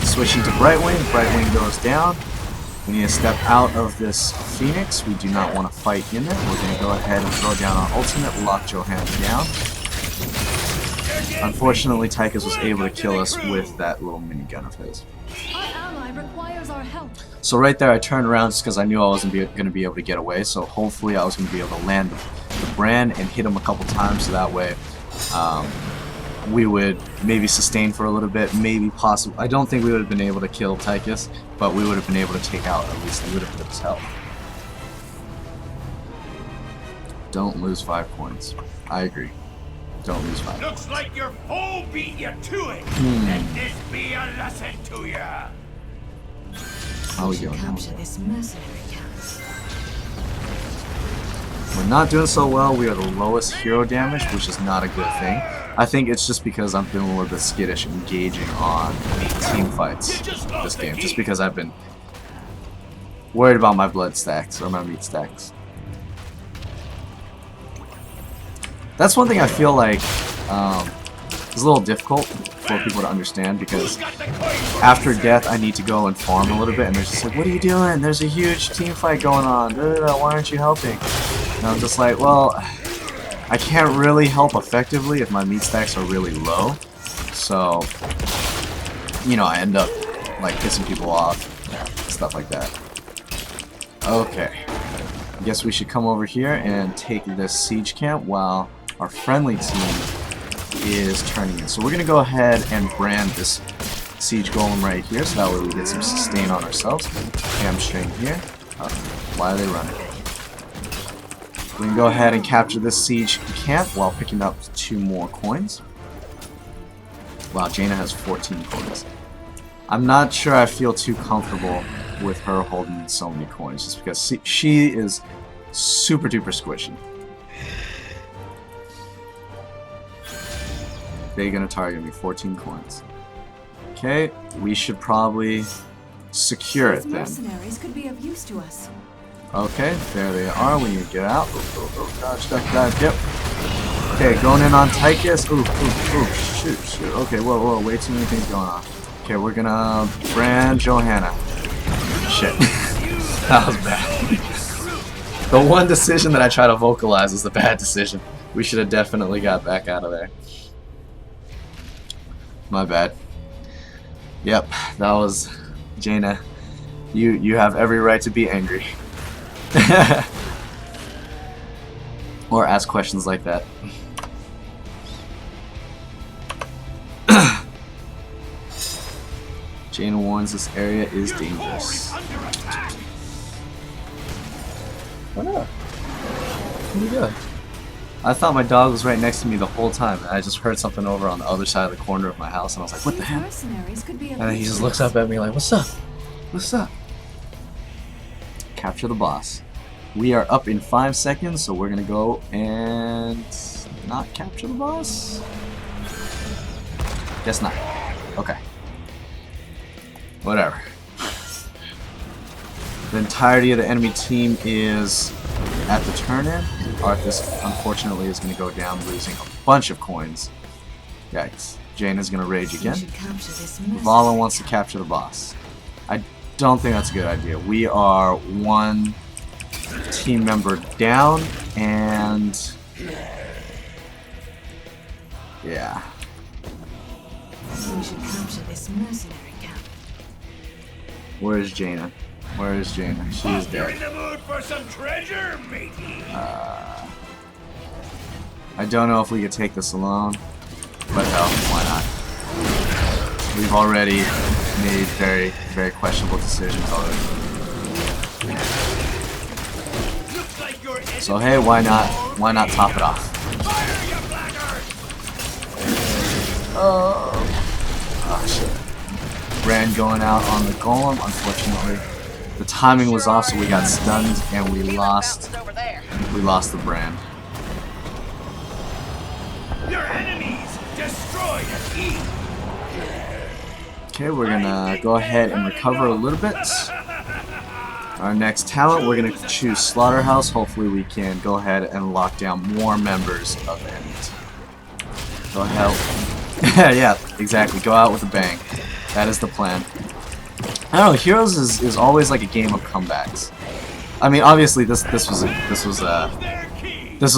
Switching to Brightwing. Brightwing goes down. We need to step out of this Phoenix. We do not want to fight in it. We're going to go ahead and throw down our ultimate, lock Johann down. Unfortunately, Tychus was able to kill us with that little minigun of his. Our ally requires our help. So right there, I turned around just because I knew I wasn't going to be able to get away. So hopefully I was going to be able to land the brand and hit him a couple times so that way we would maybe sustain for a little bit, maybe possibly. I don't think we would have been able to kill Tychus, but we would have been able to take out at least a little bit of his health. Don't lose 5 points. I agree. Don't lose 5 Looks like your foe beat you to it. Let this be a lesson to you. How are we doing now? Capture this mercenary camp. We're not doing so well. We are the lowest hero damage, which is not a good thing. I think it's just because I'm feeling a little bit skittish engaging on team fights this game. Just because I've been worried about my blood stacks or my meat stacks. That's one thing I feel like is a little difficult for people to understand because after death I need to go and farm a little bit and they're just like, what are you doing? There's a huge team fight going on. Why aren't you helping? And I'm just like, well, I can't really help effectively if my meat stacks are really low. So, you know, I end up like pissing people off, stuff like that. Okay. I guess we should come over here and take this siege camp while our friendly team is turning in. So we're going to go ahead and brand this siege golem right here, so that way we get some sustain on ourselves. Hamstring here. Why are they running? We can go ahead and capture this siege camp while picking up 2 more coins. Wow, Jaina has 14 coins. I'm not sure I feel too comfortable with her holding so many coins, just because she is super duper squishy. They're gonna target me, 14 coins. Okay, we should probably secure it These then. mercenaries could be of use to us. Okay, there they are. We need to get out. Oh, dodge, duck, dodge, yep. Okay, going in on Tychus. Ooh, shoot. Okay, whoa, way too many things going on. Okay, we're gonna brand Johanna. Shit. That was bad. The one decision that I try to vocalize is the bad decision. We should have definitely got back out of there. My bad. Yep, that was Jaina. You have every right to be angry. Or ask questions like that. Jaina warns this area is dangerous. What up? What are you doing? I thought my dog was right next to me the whole time, and I just heard something over on the other side of the corner of my house, and I was like, what the heck? And then he just looks up at me like, what's up? What's up? Capture the boss. We are up in 5 seconds, so we're gonna go and not capture the boss? Guess not. Okay. Whatever. The entirety of the enemy team is at the turn-in. Arthas, unfortunately, is going to go down, losing a bunch of coins. Yikes. Jaina's going to rage again. Vala wants to capture the boss. I don't think that's a good idea. We are 1 team member down, and yeah. We should capture this mercenary camp. Where is Jaina? Where is Jaina? She is You're dead. in the mood for some treasure, matey. I don't know if we could take this alone, but hell, why not? We've already made very questionable decisions already. Looks like your So hey, why not top it off? Fire, you blackguard! Oh shit. Brand going out on the golem, unfortunately. The timing was off, so we got stunned and we lost the brand. Your enemies destroy and eat. Okay, we're gonna go ahead and recover a little bit. Our next talent, we're gonna choose Slaughterhouse. Hopefully we can go ahead and lock down more members of the enemy team. Go ahead. Yeah, exactly. Go out with a bang. That is the plan. I don't know. Heroes is always like a game of comebacks. I mean, obviously this was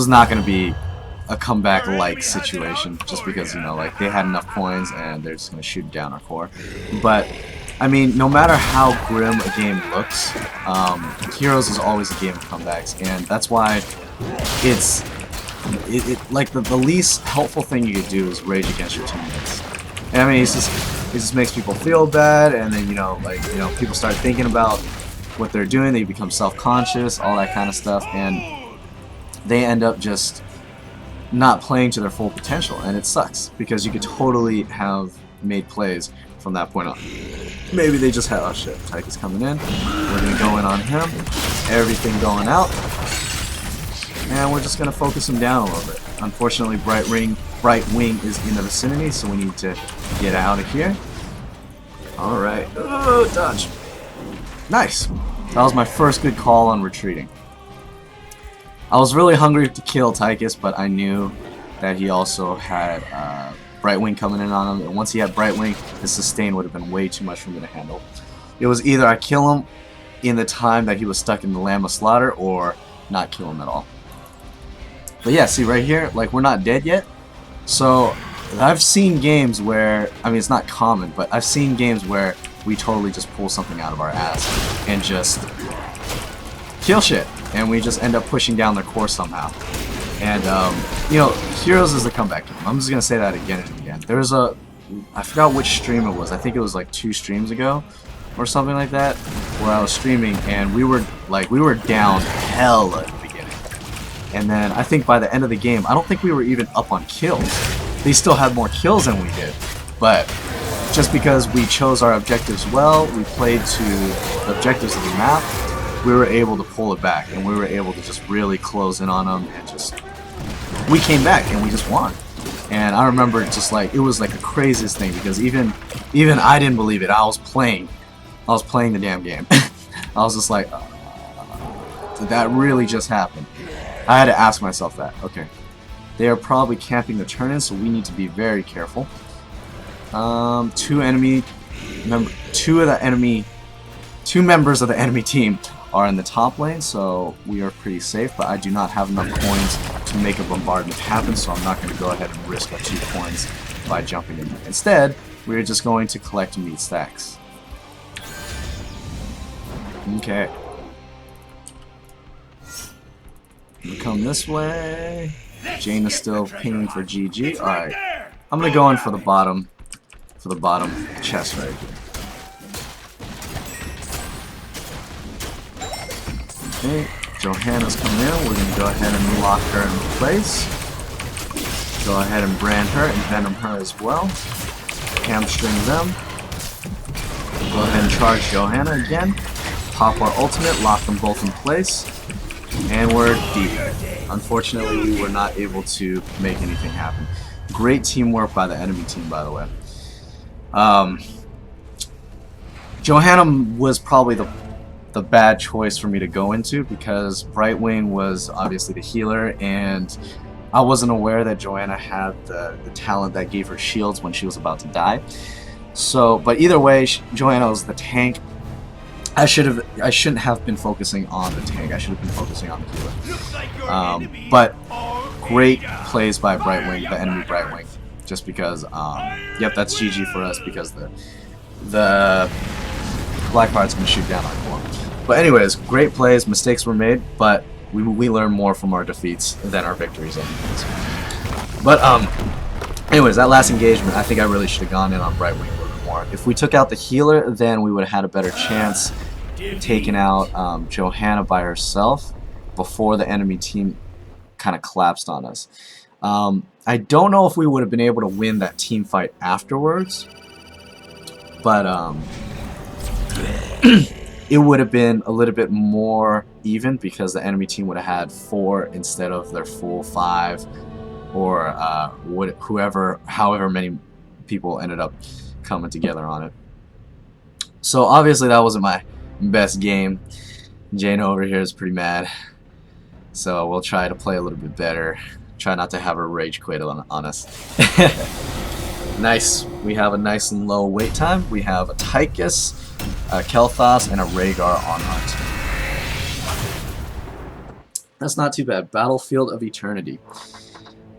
not going to be a comeback-like situation, just because, you know, like, they had enough coins and they're just going to shoot down our core. But I mean, no matter how grim a game looks, Heroes is always a game of comebacks, and that's why it's like the least helpful thing you could do is rage against your teammates. And I mean, it just makes people feel bad, and then, you know, people start thinking about what they're doing, they become self-conscious, all that kind of stuff, and they end up just not playing to their full potential, and it sucks, because you could totally have made plays from that point on. Maybe they just had, oh shit, Tyke is coming in, we're going to go in on him, everything going out, and we're just going to focus him down a little bit. Unfortunately, Bright Wing is in the vicinity, so we need to get out of here. Alright, oh, dodge. Nice. That was my first good call on retreating. I was really hungry to kill Tychus, but I knew that he also had Brightwing coming in on him, and once he had Brightwing, his sustain would have been way too much for me to handle. It was either I kill him in the time that he was stuck in the Lamb of Slaughter, or not kill him at all. But yeah, see right here, like, we're not dead yet. So I've seen games where, I mean, it's not common, but I've seen games where we totally just pull something out of our ass and just kill shit. and we just end up pushing down their core somehow. And you know, Heroes is the comeback game. I'm just gonna say that again and again. There's a, I forgot which stream it was. I think it was like 2 streams ago or something like that, where I was streaming and we were down hell at the beginning. And then I think by the end of the game, I don't think we were even up on kills. They still had more kills than we did. But just because we chose our objectives well, we played to the objectives of the map, we were able to pull it back, and we were able to just really close in on them, and just, we came back and we just won. And I remember just like, it was like the craziest thing, because even I didn't believe it. I was playing the damn game. I was just like, did that really just happen? I had to ask myself that. Okay, they are probably camping the turn-in, so we need to be very careful. Two members of the enemy team are in the top lane, so we are pretty safe, but I do not have enough coins to make a bombardment happen, so I'm not going to go ahead and risk our 2 coins by jumping in. Instead, we're just going to collect meat stacks. Okay. We come this way. Jane is still pinging for GG. Alright. I'm going to go in for the bottom chest right here. Okay, Johanna's coming in. We're going to go ahead and lock her in place. Go ahead and brand her and venom her as well. Hamstring them. Go ahead and charge Johanna again. Pop our ultimate, lock them both in place. And we're deep. Unfortunately, we were not able to make anything happen. Great teamwork by the enemy team, by the way. Johanna was probably the bad choice for me to go into, because Brightwing was obviously the healer, and I wasn't aware that Johanna had the talent that gave her shields when she was about to die. So, but either way, Johanna was the tank. I shouldn't have been focusing on the tank. I should have been focusing on the healer. But great plays by Brightwing, the enemy Brightwing. Just because, yep, that's GG for us, because the Blackheart's gonna shoot down our core. But anyways, great plays. Mistakes were made, but we learn more from our defeats than our victories. But anyways, that last engagement, I think I really should have gone in on Brightwing a little bit more. If we took out the healer, then we would have had a better chance taking out Johanna by herself before the enemy team kind of collapsed on us. I don't know if we would have been able to win that team fight afterwards, but it would have been a little bit more even, because the enemy team would have had 4 instead of their full 5, or however many people ended up coming together on it. So obviously that wasn't my best game. Jaina over here is pretty mad, so we'll try to play a little bit better. Try not to have her rage quit on us. Nice. We have a nice and low wait time. We have a Tychus, a Kel'Thas, and a Rhaegar on our team. That's not too bad. Battlefield of Eternity.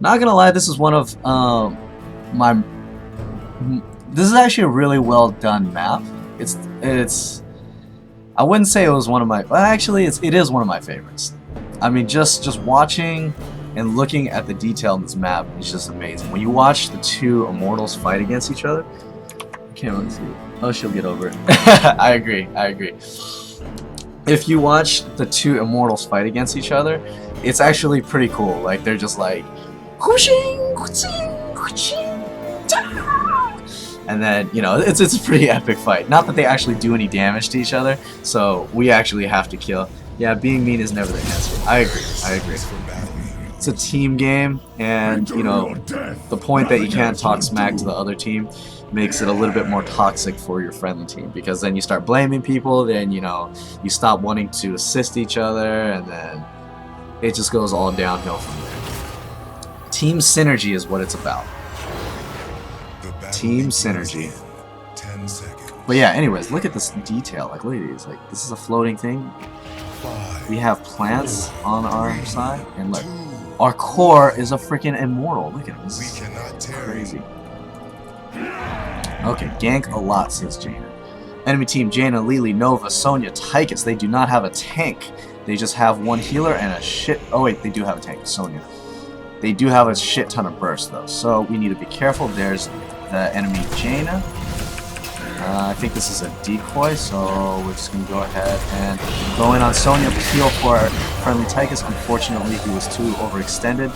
Not gonna lie, this is one of this is actually a really well done map. It's I wouldn't say it was one of my, well, actually it is one of my favorites. I mean, just watching and looking at the detail in this map is just amazing. When you watch the 2 immortals fight against each other, I can't really see it. Oh, she'll get over it. I agree. If you watch the 2 immortals fight against each other, it's actually pretty cool. Like, they're just like, and then, you know, it's a pretty epic fight. Not that they actually do any damage to each other, so we actually have to kill. Yeah, being mean is never the answer. I agree. It's a team game, and, you know, the point that you can't talk smack to the other team makes it a little bit more toxic for your friendly team, because then you start blaming people, then, you know, you stop wanting to assist each other, and then it just goes all downhill from there. Team synergy is what it's about. Team synergy. But yeah, anyways, look at this detail. Like, look at these. Like, this is a floating thing. We have plants on our side, and look, our core is a freaking immortal. Look at this. This is crazy. Okay, gank a lot, says Jaina. Enemy team: Jaina, Lily, Nova, Sonya, Tychus. They do not have a tank. They just have one healer and a shit... Oh wait, they do have a tank, Sonya. They do have a shit ton of burst though, so we need to be careful. There's the enemy Jaina. I think this is a decoy, so we're just going to go ahead and go in on Sonya, peel for our friendly Tychus. Unfortunately, he was too overextended,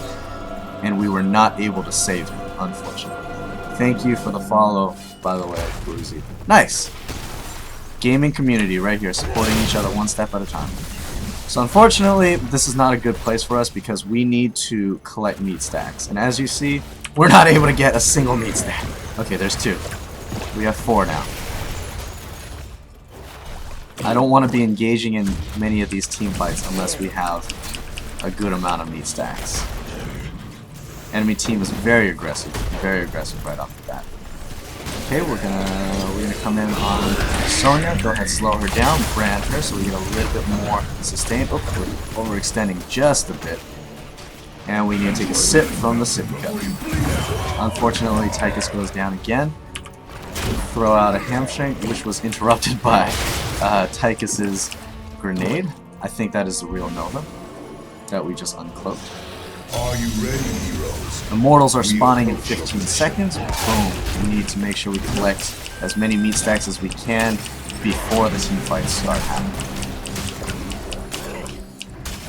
and we were not able to save him, unfortunately. Thank you for the follow, by the way, Boozy. Nice! Gaming community right here, supporting each other one step at a time. So unfortunately, this is not a good place for us because we need to collect meat stacks. And as you see, we're not able to get a single meat stack. Okay, there's 2. We have 4 now. I don't want to be engaging in many of these team fights unless we have a good amount of meat stacks. Enemy team is very aggressive right off the bat. Okay, we're gonna come in on Sonya. Go ahead, slow her down, brand her, so we get a little bit more sustain. Oh, we're overextending just a bit, and we need to take a sip from the sippy cup. Unfortunately, Tychus goes down again. Throw out a hamstring, which was interrupted by Tychus's grenade. I think that is the real Nova that we just uncloaked. Are you ready, heroes? Immortals are spawning in 15 seconds. Boom. We need to make sure we collect as many meat stacks as we can before the team fights start happening.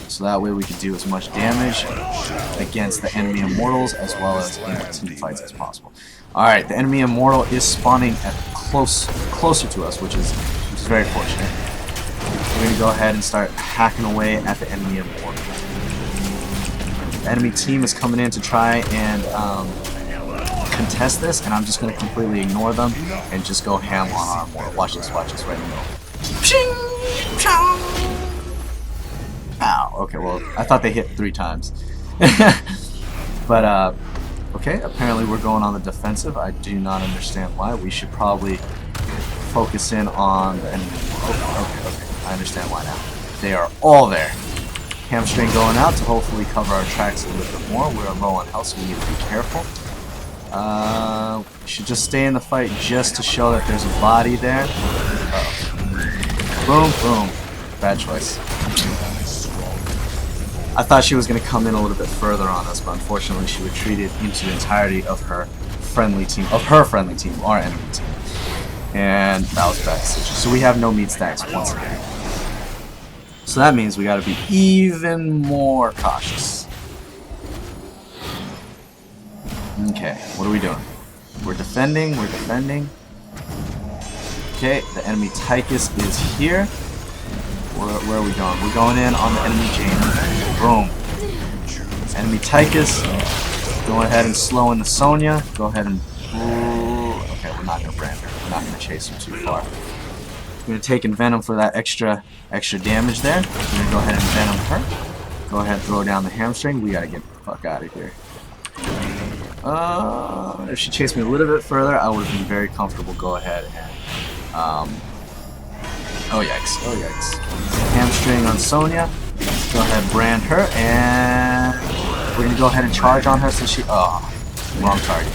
So that way we can do as much damage against the enemy immortals as well as in the team fights as possible. Alright, the enemy immortal is spawning at closer to us, which is very fortunate. We're going to go ahead and start hacking away at the enemy immortal. The enemy team is coming in to try and contest this, and I'm just going to completely ignore them and just go ham on our immortal. Watch this right in the middle. Ow, okay, well, I thought they hit 3 times. But, okay, apparently we're going on the defensive. I do not understand why. We should probably focus in on the enemy. Okay, I understand why now. They are all there. Hamstring going out to hopefully cover our tracks a little bit more. We're low on health, so we need to be careful. We should just stay in the fight just to show that there's a body there. Boom, boom. Bad choice. I thought she was going to come in a little bit further on us, but unfortunately she retreated into the entirety of her friendly team, our enemy team. And that was a bad decision. So we have no meat stacks once again. So that means we gotta be even more cautious. Okay, what are we doing? We're defending. Okay, the enemy Tychus is here. Where are we going? We're going in on the enemy Jaina. Boom. Enemy Tychus. Go ahead and slow in the Sonya. Go ahead and... Okay, we're not gonna brand her. We're not gonna chase her too far. We're going to take Envenom for that extra damage there. We're going to go ahead and Venom her. Go ahead and throw down the hamstring. We got to get the fuck out of here. If she chased me a little bit further, I would have been very comfortable. Go ahead and... oh yikes. Hamstring on Sonya. Go ahead and brand her. And we're going to go ahead and charge on her since she... Oh, wrong target.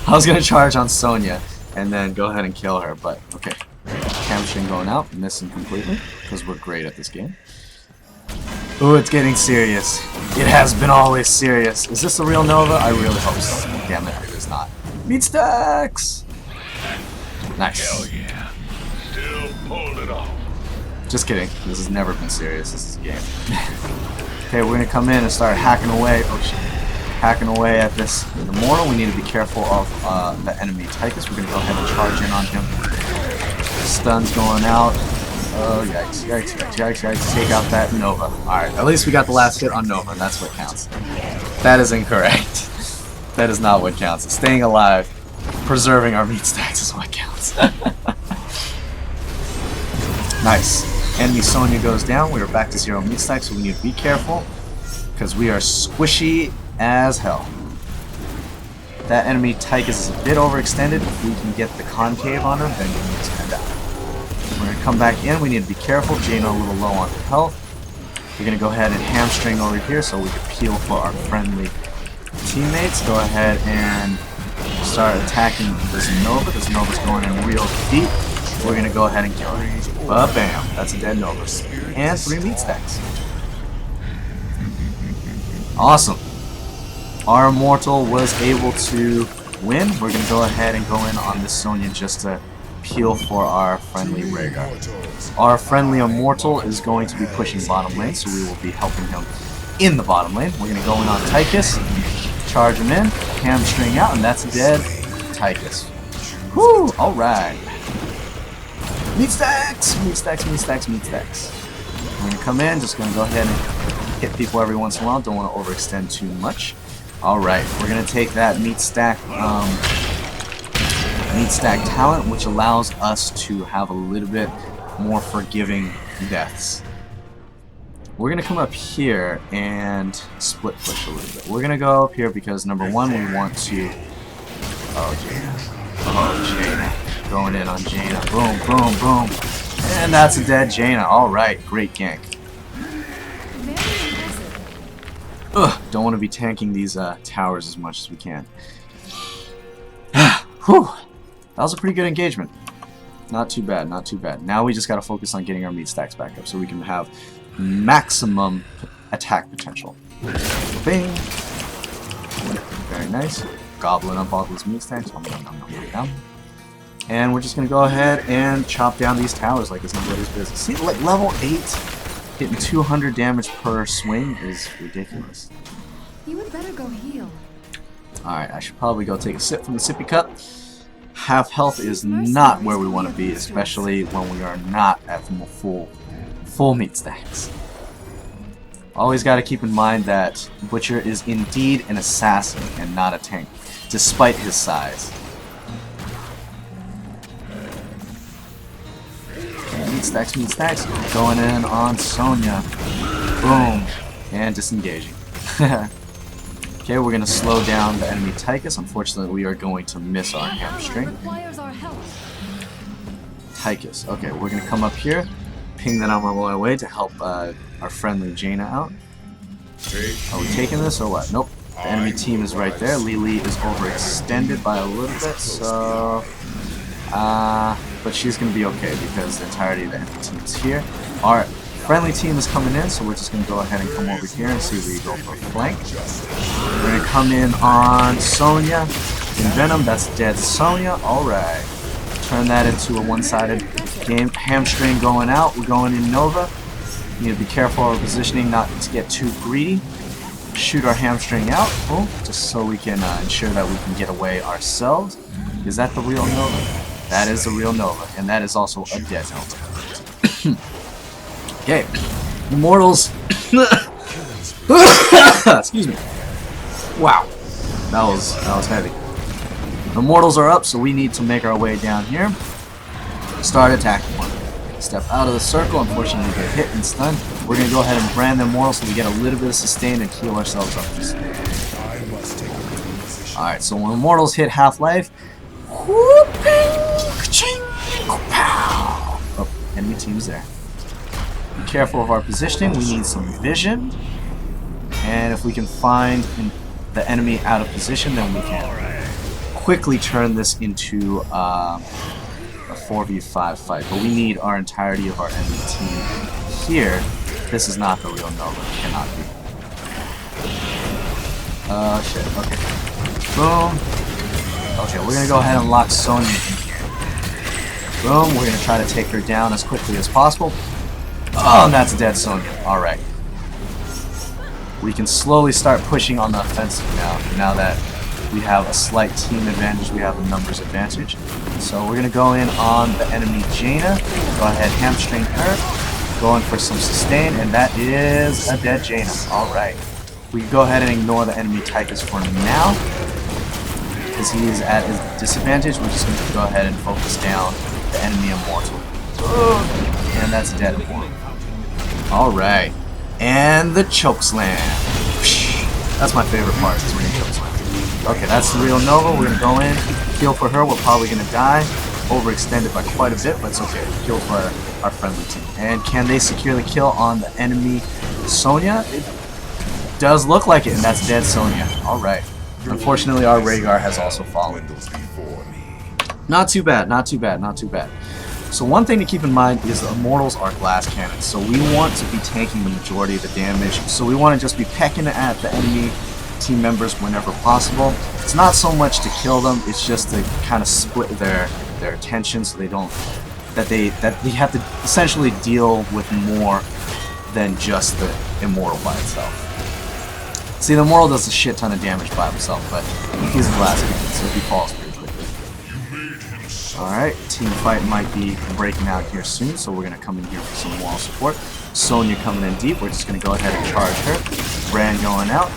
I was going to charge on Sonya and then go ahead and kill her, but okay. Hamstring going out, missing completely, because we're great at this game. Ooh, it's getting serious. It has been always serious. Is this a real Nova? I really hope so. Damn it, it is not. Meat stacks! Nice. Hell yeah. Still pulled it off. Just kidding. This has never been serious. This is a game. Okay, we're gonna come in and start hacking away. Oh shit. Hacking away at this immortal. We need to be careful of the enemy Tychus. We're gonna go ahead and charge in on him. Stuns going out. Oh, yikes. Take out that Nova. Alright, at least we got the last hit on Nova. That's what counts. That is incorrect. That is not what counts. Staying alive, preserving our meat stacks is what counts. Nice. Enemy Sonya goes down. We are back to 0 meat stacks, so we need to be careful, because we are squishy as hell. That enemy Tychus is a bit overextended. If we can get the concave on her, then we need to end out. We're going to come back in. We need to be careful. Jaina a little low on health. We're going to go ahead and hamstring over here so we can peel for our friendly teammates. Go ahead and start attacking this Nova. This Nova's going in real deep. We're gonna go ahead and kill her. Bam! That's a dead Nova. And 3 meat stacks. Awesome. Our Immortal was able to win. We're gonna go ahead and go in on this Sonya just to peel for our friendly Rhaegar. Our friendly Immortal is going to be pushing bottom lane, so we will be helping him in the bottom lane. We're gonna go in on Tychus, charge him in, hamstring out, and that's dead Tychus. Woo! Alright. Meat stacks! Meat stacks, meat stacks, meat stacks. We're gonna come in, just gonna go ahead and hit people every once in a while. Don't want to overextend too much. Alright, we're gonna take that meat stack talent, which allows us to have a little bit more forgiving deaths. We're gonna come up here and split push a little bit. We're gonna go up here because number one, we want to. Oh Jaina. Oh Jaina. Going in on Jaina. Boom, boom, boom. And that's a dead Jaina. Alright, great gank. Ugh, don't want to be tanking these towers as much as we can. Whew. That was a pretty good engagement. Not too bad, not too bad. Now we just gotta focus on getting our meat stacks back up so we can have maximum attack potential. Bing! Very nice. Gobbling up all these meat stacks. And we're just gonna go ahead and chop down these towers like it's nobody's business. See, like level 8, hitting 200 damage per swing is ridiculous. You would better go heal. Alright, I should probably go take a sip from the sippy cup. Half health is not where we want to be, especially when we are not at full meat stacks. Always got to keep in mind that Butcher is indeed an assassin and not a tank, despite his size. Meat stacks, going in on Sonya. Boom, and disengaging. Okay, we're gonna slow down the enemy Tychus. Unfortunately, we are going to miss our hamstring. Tychus. Okay, we're gonna come up here, ping that on my way to help our friendly Jaina out. Are we taking this or what? Nope. The enemy team is right there. Lily is overextended by a little bit, so but she's gonna be okay because the entirety of the enemy team is here. Our friendly team is coming in, so we're just gonna go ahead and come over here and see if we go for a flank. We're gonna come in on Sonya. In Venom, that's dead Sonya. Alright. Turn that into a one-sided game. Hamstring going out. We're going in Nova. Need to be careful of our positioning, not to get too greedy. Shoot our hamstring out. Oh, just so we can ensure that we can get away ourselves. Is that the real Nova? That is the real Nova, and that is also a dead Nova. Okay. Immortals. Excuse me. Wow, that was heavy. Immortals are up, so we need to make our way down here. Start attacking one. Step out of the circle. Unfortunately, we get hit and stunned. We're gonna go ahead and brand the Immortal so we get a little bit of sustain and heal ourselves up. Alright, so when Immortals hit half-life, oh, enemy team's there. Be careful of our positioning. We need some vision. And if we can find the enemy out of position, then we can quickly turn this into a 4v5 fight. But we need our entirety of our enemy team here. This is not the real Nova. It cannot be. Shit. Okay. Boom. Okay, we're gonna go ahead and lock Sonya in here. Boom. We're gonna try to take her down as quickly as possible. Oh, and that's dead Sonya. Alright. We can slowly start pushing on the offensive now that we have a slight team advantage, we have a numbers advantage. So we're going to go in on the enemy Jaina, go ahead hamstring her, going for some sustain, and that is a dead Jaina. Alright. We can go ahead and ignore the enemy Tychus for now, because he is at his disadvantage. We're just going to go ahead and focus down the enemy Immortal. And that's a dead Immortal. Alright. And the chokeslam. That's my favorite part, is when you chokeslam. Okay, that's the real Nova. We're gonna go in, heal for her. We're probably gonna die. Overextended by quite a bit, but it's okay. Heal for our friendly team. And can they secure the kill on the enemy Sonya? It does look like it, and that's dead Sonya. Alright. Unfortunately, our Rhaegar has also fallen. Not too bad, not too bad, not too bad. So one thing to keep in mind is the Immortals are glass cannons, so we want to be tanking the majority of the damage. So we want to just be pecking at the enemy team members whenever possible. It's not so much to kill them, it's just to kind of split their attention so they don't that they have to essentially deal with more than just the Immortal by itself. See, the Immortal does a shit ton of damage by himself, but he's a glass cannon, so he falls pretty quickly. Alright, team fight might be breaking out here soon, so we're going to come in here for some wall support. Sonya coming in deep, we're just going to go ahead and charge her. Brand going out.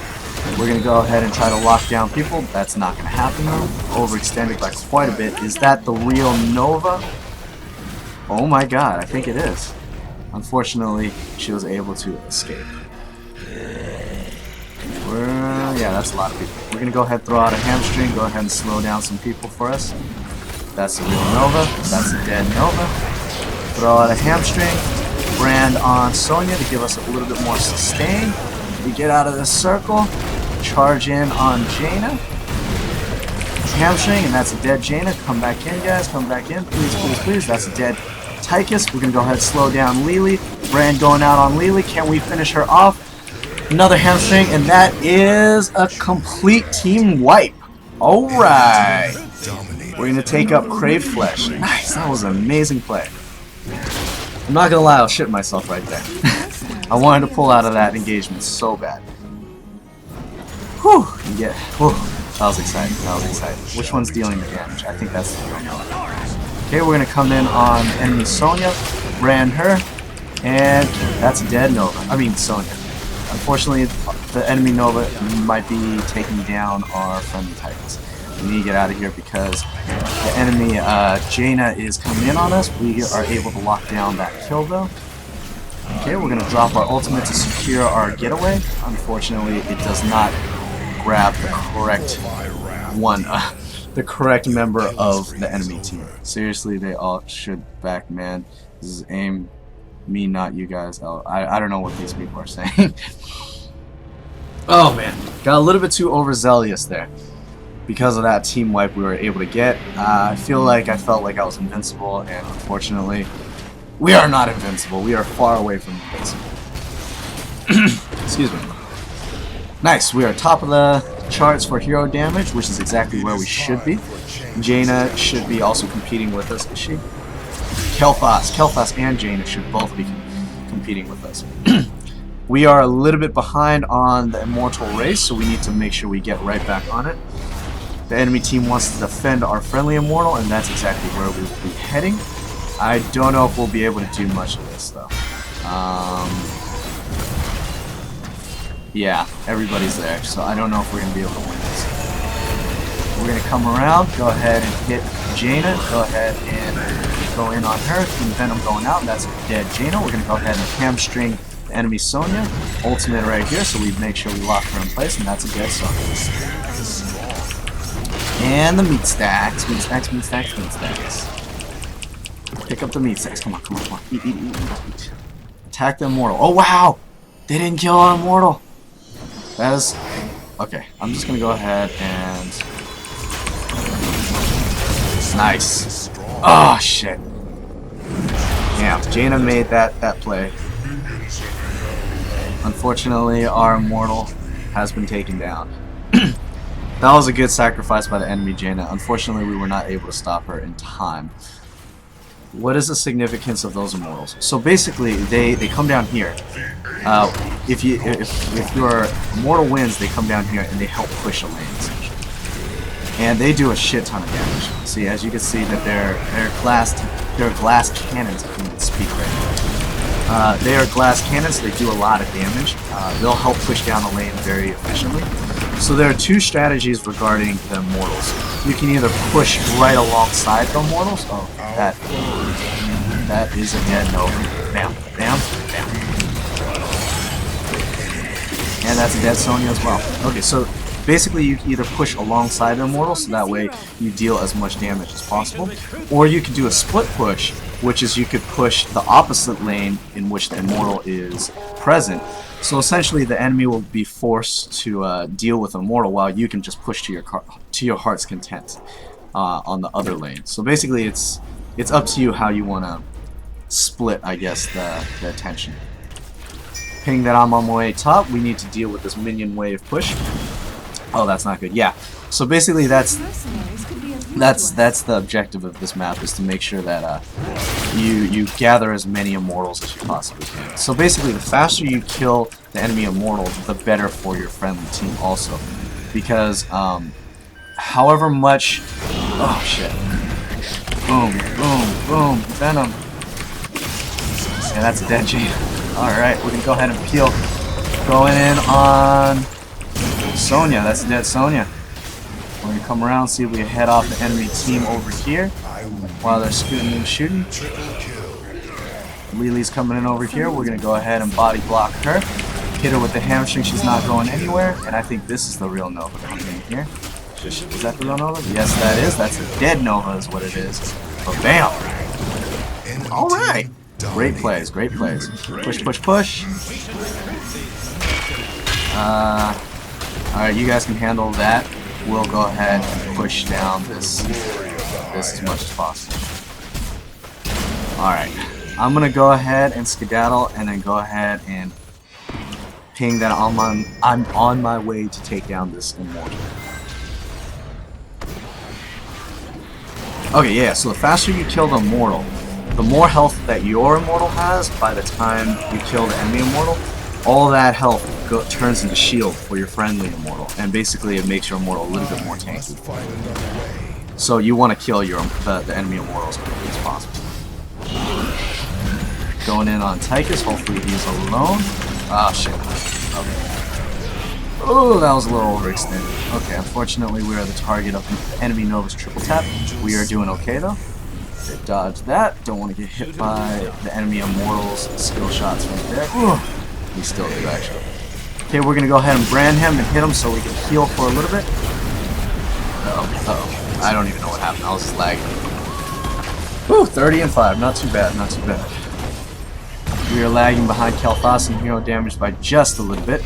We're going to go ahead and try to lock down people. That's not going to happen though. Overextended by quite a bit. Is that the real Nova? Oh my god, I think it is. Unfortunately, she was able to escape. Yeah, that's a lot of people. We're going to go ahead and throw out a hamstring, go ahead and slow down some people for us. That's the real Nova. That's the dead Nova. Throw out a hamstring. Brand on Sonya to give us a little bit more sustain. We get out of this circle. Charge in on Jaina. Hamstring, and that's a dead Jaina. Come back in, guys. Come back in. Please, please, please. That's a dead Tychus. We're going to go ahead and slow down Lily. Brand going out on Lily. Can we finish her off? Another hamstring, and that is a complete team wipe. Alright. We're going to take up Crave Flesh. Nice, that was an amazing play. I'm not going to lie, I'll shit myself right there. I wanted to pull out of that engagement so bad. Whew, yeah, whew. That was exciting, that was exciting. Which one's dealing the damage? I think that's the one. Okay, we're going to come in on enemy Sonya, brand her, and that's dead Nova. I mean Sonya. Unfortunately, the enemy Nova might be taking down our friendly Titans. We need to get out of here because the enemy Jaina is coming in on us. We are able to lock down that kill though. Okay, we're going to drop our ultimate to secure our getaway. Unfortunately, it does not grab the correct one, the correct member of the enemy team. Seriously, they all should back, man. This is aim. Me, not you guys. Oh, I don't know what these people are saying. Oh man, got a little bit too overzealous there. Because of that team wipe we were able to get, I felt like I was invincible, and unfortunately, we are not invincible. We are far away from invincible. Excuse me. Nice, we are top of the charts for hero damage, which is exactly where we should be. Jaina should be also competing with us, is she? Kel'Thas and Jaina should both be competing with us. We are a little bit behind on the Immortal race, so we need to make sure we get right back on it. The enemy team wants to defend our friendly Immortal, and that's exactly where we will be heading. I don't know if we'll be able to do much of this, though. Yeah, everybody's there, so I don't know if we're going to be able to win this. We're going to come around, go ahead and hit Jaina, go ahead and go in on her, Team Venom going out, that's a dead Jaina. We're going to go ahead and hamstring the enemy Sonya, ultimate right here, so we make sure we lock her in place, and that's a dead Sonya. And the meat stacks, meat stacks, meat stacks, meat stacks. Pick up the meat stacks, come on, come on, come on. Eat, eat, eat, eat. Attack the Immortal. Oh wow! They didn't kill our Immortal! That is... Okay, I'm just gonna go ahead and... Nice. Oh shit. Damn, Jaina made that play. Unfortunately, our Immortal has been taken down. That was a good sacrifice by the enemy Jaina. Unfortunately, we were not able to stop her in time. What is the significance of those Immortals? So basically, they come down here. If your Immortal wins, they come down here and they help push a lane, essentially. And they do a shit ton of damage. See, as you can see, that they're glass cannons. If you can speak right now. They are glass cannons. They do a lot of damage. They'll help push down a lane very efficiently. So there are two strategies regarding the Immortals. You can either push right alongside the Immortals. Oh, that is a dead Nova. Bam, bam, bam. And that's a dead Sonya as well. Okay, so basically you can either push alongside the Immortals, so that way you deal as much damage as possible. Or you could do a split push, which is you could push the opposite lane in which the Immortal is present. So essentially, the enemy will be forced to deal with Immortal while you can just push to your heart's content on the other lane. So basically, it's it's up to you how you want to split, I guess, the attention. Ping that I'm on my way top, we need to deal with this minion wave push. Oh, that's not good. Yeah. So basically, that's the objective of this map, is to make sure that you gather as many immortals as you possibly can. So basically, the faster you kill the enemy immortal, the better for your friendly team also, because however much, oh shit, boom, boom, boom, venom. Yeah, that's a dead chain. Alright, we're gonna go ahead and peel. Going in on Sonya, that's a dead Sonya. We're gonna come around, see if we can head off the enemy team over here while they're scooting and shooting. Lily's coming in over here. We're gonna go ahead and body block her. Hit her with the hamstring, she's not going anywhere. And I think this is the real Nova coming in here. Is that the real Nova? Yes, that is. That's a dead Nova is what it is. But bam! Alright! Great plays, great plays. Push, push, push. Alright, you guys can handle that. We'll go ahead and push down this as much as possible. Alright, I'm gonna go ahead and skedaddle and then go ahead and ping that I'm on my way to take down this immortal. Okay, yeah, so the faster you kill the immortal, the more health that your immortal has by the time you kill the enemy immortal, all that health turns into shield for your friendly immortal, and basically it makes your immortal a little bit more tanky. So you want to kill the enemy immortal as quickly as possible. Going in on Tychus, hopefully he's alone. Ah, shit. Okay. Oh, that was a little overextended. Okay, unfortunately we are the target of the enemy Nova's triple tap. We are doing okay though. Dodge that. Don't want to get hit by the enemy immortal's skill shots right there. Ooh. We still do, actually. Okay, we're going to go ahead and brand him and hit him so we can heal for a little bit. Uh-oh. I don't even know what happened. I was just lagging. Whew, 30 and 5. Not too bad, not too bad. We are lagging behind Kel'Thas and hero damage by just a little bit.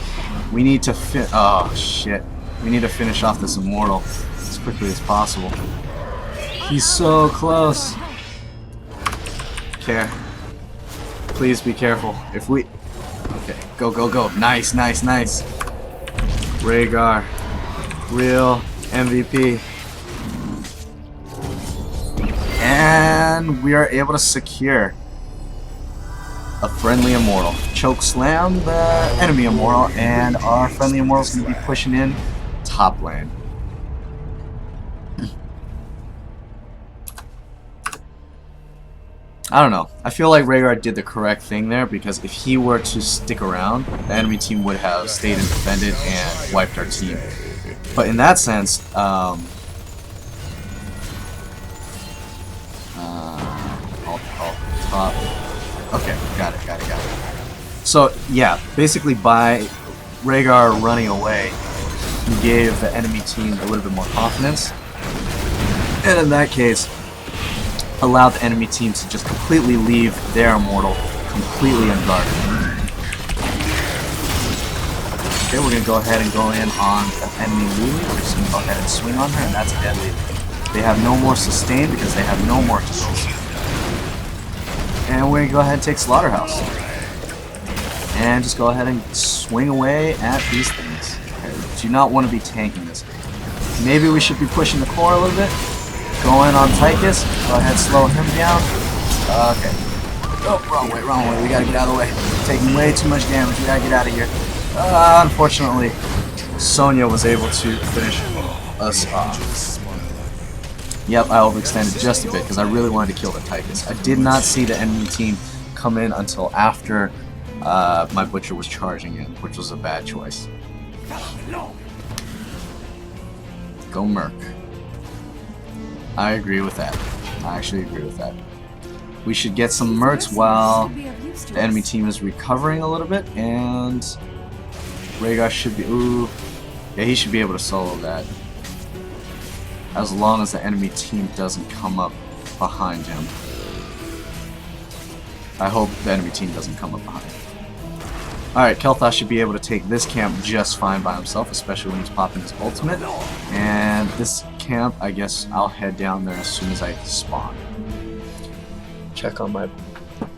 We need to oh, shit. We need to finish off this immortal as quickly as possible. He's so close. Okay. Please be careful. If we... Okay, go, go, go. Nice, nice, nice. Rhaegar. Real MVP. And we are able to secure a friendly immortal. Choke slam the enemy immortal, and our friendly immortal is going to be pushing in top lane. I don't know. I feel like Rhaegar did the correct thing there, because if he were to stick around, the enemy team would have stayed and defended and wiped our team. But in that sense, I'll top. Okay, got it. So yeah, basically by Rhaegar running away, he gave the enemy team a little bit more confidence, and in that case, allowed the enemy team to just completely leave their immortal completely unguarded. Okay, we're gonna go ahead and go in on the enemy Lily. We're just gonna go ahead and swing on her, and that's deadly. They have no more sustain because they have no more heals. And we're gonna go ahead and take Slaughterhouse. And just go ahead and swing away at these things. Okay, do not want to be tanking this. Maybe we should be pushing the core a little bit. Going on Tychus. Go ahead, slow him down. Okay. Oh, wrong way. We gotta get out of the way. Taking way too much damage. We gotta get out of here. Unfortunately, Sonya was able to finish us off. Yep, I overextended just a bit because I really wanted to kill the Tychus. I did not see the enemy team come in until after my Butcher was charging in, which was a bad choice. Go Merc. I agree with that. I actually agree with that. We should get some Mercs while the enemy team is recovering a little bit, and Rhaegar should be... Ooh. Yeah, he should be able to solo that. As long as the enemy team doesn't come up behind him. I hope the enemy team doesn't come up behind him. Alright, Kel'Thas should be able to take this camp just fine by himself, especially when he's popping his ultimate. And this camp, I guess I'll head down there as soon as I spawn. check on my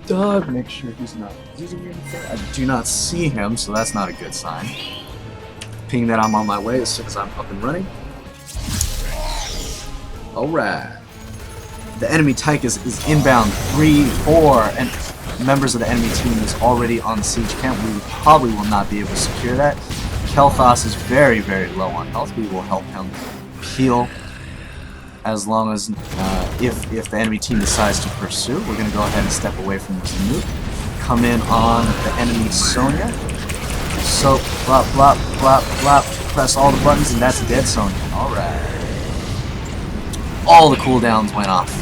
dog, make sure he's not using anything. I do not see him, so that's not a good sign. Ping that I'm on my way as soon as I'm up and running. Alright. The enemy Tychus is inbound 3-4, and members of the enemy team is already on the siege camp. We probably will not be able to secure that. Kel'Thas is very, very low on health. We will help him heal as long as, if the enemy team decides to pursue. We're going to go ahead and step away from this nuke. Come in on the enemy Sonya. So, blop, blop, blop, blop. Press all the buttons and that's a dead Sonya. Alright. All the cooldowns went off.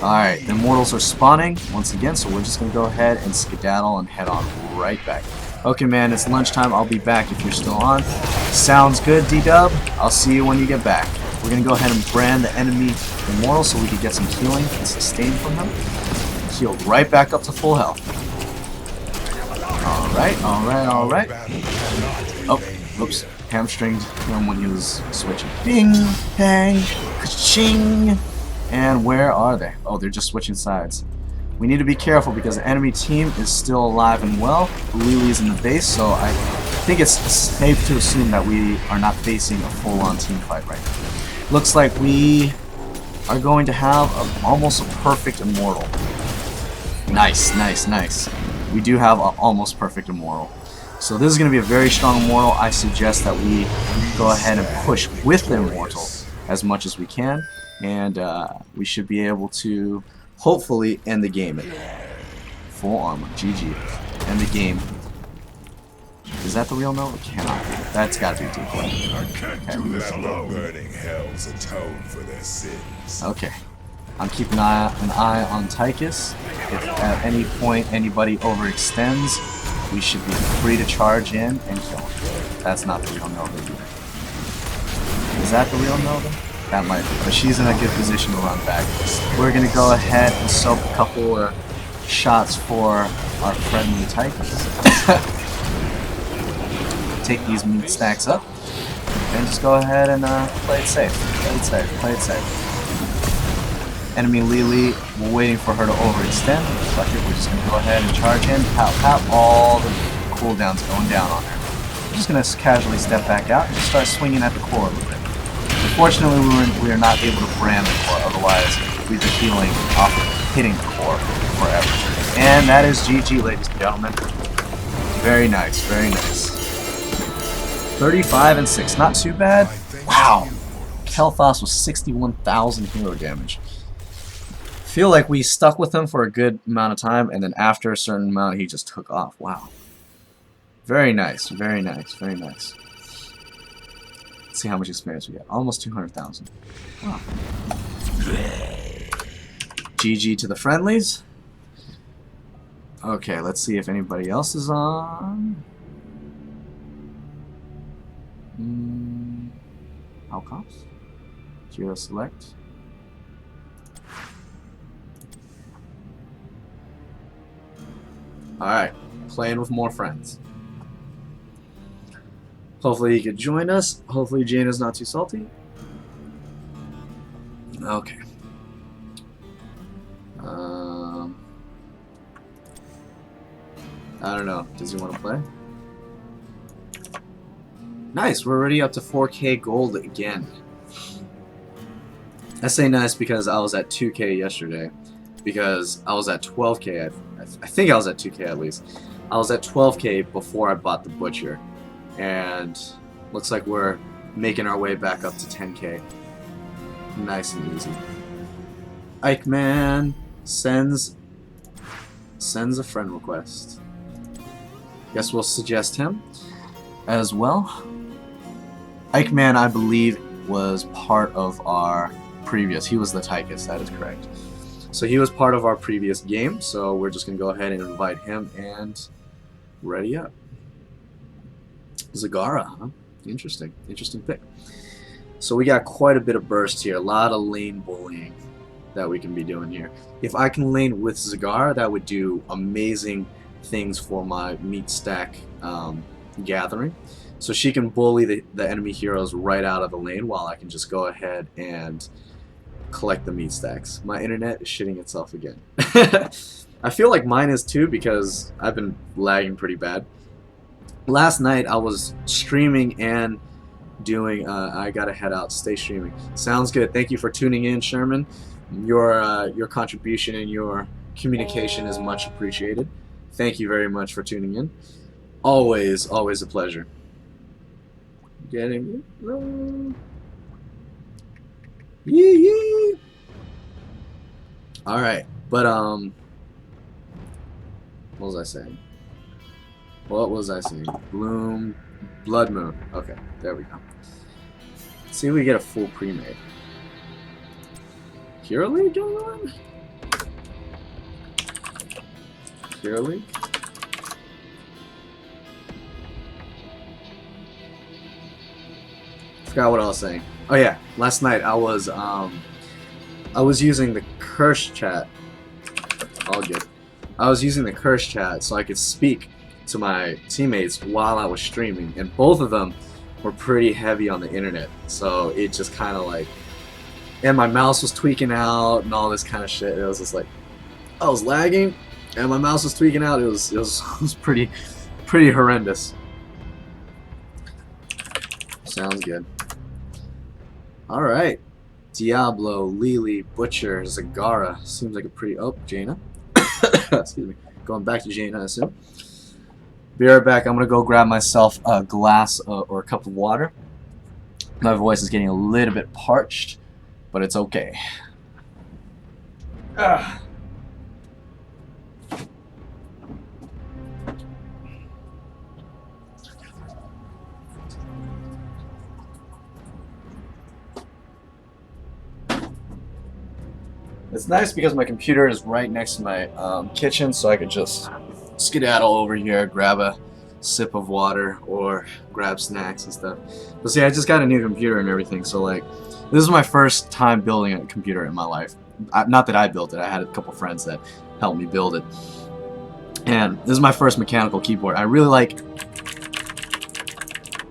Alright, the Immortals are spawning once again, so we're just going to go ahead and skedaddle and head on right back. Okay, man, it's lunchtime. I'll be back if you're still on. Sounds good, D-Dub. I'll see you when you get back. We're going to go ahead and brand the enemy Immortal so we can get some healing and sustain from him. Healed right back up to full health. Alright, alright, alright. Oh, oops. Hamstringed him when he was switching. Bing, bang, ka-ching. And where are they? Oh, they're just switching sides. We need to be careful because the enemy team is still alive and well. Lily is in the base, so I think it's safe to assume that we are not facing a full-on team fight right now. Looks like we are going to have almost a perfect Immortal. Nice, nice, nice. We do have an almost perfect Immortal. So this is going to be a very strong Immortal. I suggest that we go ahead and push with the Immortal as much as we can. And we should be able to hopefully end the game. Full armor. GG. End the game. Is that the real note? It cannot be. That's got to be decoy. Burning hells atone for their sins. Okay. I'm keeping an eye on Tychus. If at any point anybody overextends, we should be free to charge in and kill him. That's not the real Nova either. Is that the real Nova? That might be, but she's in a good position to run back. We're going to go ahead and soak a couple of shots for our friendly Tychus. Take these meat stacks up, and just go ahead and play it safe. Play it safe. Play it safe. Enemy Lily, we're waiting for her to overextend. Fuck it, we're just going to go ahead and charge in. Pow, pow, all the cooldowns going down on her. We're just going to casually step back out and just start swinging at the core a little bit. Unfortunately, we are not able to brand the core, otherwise we'd be healing off of hitting the core forever. And that is GG, ladies and gentlemen. Very nice, very nice. 35 and 6, not too bad. Wow! Kel'Thas was 61,000 hero damage. Feel like we stuck with him for a good amount of time, and then after a certain amount, he just took off. Wow. Very nice, very nice, very nice. Let's see how much experience we get. Almost 200,000. Wow. GG to the friendlies. Okay, let's see if anybody else is on. Outcomes. Hero select. Alright, playing with more friends. Hopefully he could join us. Hopefully Jaina's not too salty. Okay. I don't know. Does he want to play? Nice, we're already up to 4K gold again. I say nice because I was at 2K yesterday. Because I was at 12K. I think I was at 2K at least. I was at 12K before I bought the Butcher. And looks like we're making our way back up to 10K. Nice and easy. Eichmann sends a friend request. Guess we'll suggest him as well. Eichmann, I believe, was part of our previous. He was the Tychus, that is correct. So he was part of our previous game, so we're just going to go ahead and invite him and ready up. Zagara, huh? Interesting. Interesting pick. So we got quite a bit of burst here. A lot of lane bullying that we can be doing here. If I can lane with Zagara, that would do amazing things for my meat stack gathering. So she can bully the enemy heroes right out of the lane while I can just go ahead and collect the meat stacks. My internet is shitting itself again. I feel like mine is too because I've been lagging pretty bad. Last night I was streaming and doing. I gotta head out. Stay streaming. Sounds good. Thank you for tuning in, Sherman. Your contribution and your communication is much appreciated. Thank you very much for tuning in. Always a pleasure. Getting yee. All right, but what was I saying? What was I saying? Blood Moon. Okay, there we go. Let's see if we get a full pre-made. Hero League going on? Hero League? Forgot what I was saying. Oh yeah, last night I was using the curse chat. All good. I was using the curse chat so I could speak to my teammates while I was streaming, and both of them were pretty heavy on the internet. So it just kind of like, and my mouse was tweaking out and all this kind of shit. It was just like I was lagging, and my mouse was tweaking out. It was pretty horrendous. Sounds good. All right, Diablo, Lily, Butcher, Zagara. Seems like a pretty. Oh, Jaina. Excuse me. Going back to Jaina, I assume. Be right back. I'm gonna go grab myself a glass or a cup of water. My voice is getting a little bit parched, but it's okay. It's nice because my computer is right next to my kitchen, so I could just skedaddle over here, grab a sip of water, or grab snacks and stuff. But see, I just got a new computer and everything, so like, this is my first time building a computer in my life. Not that I built it, I had a couple friends that helped me build it. And this is my first mechanical keyboard. I really like,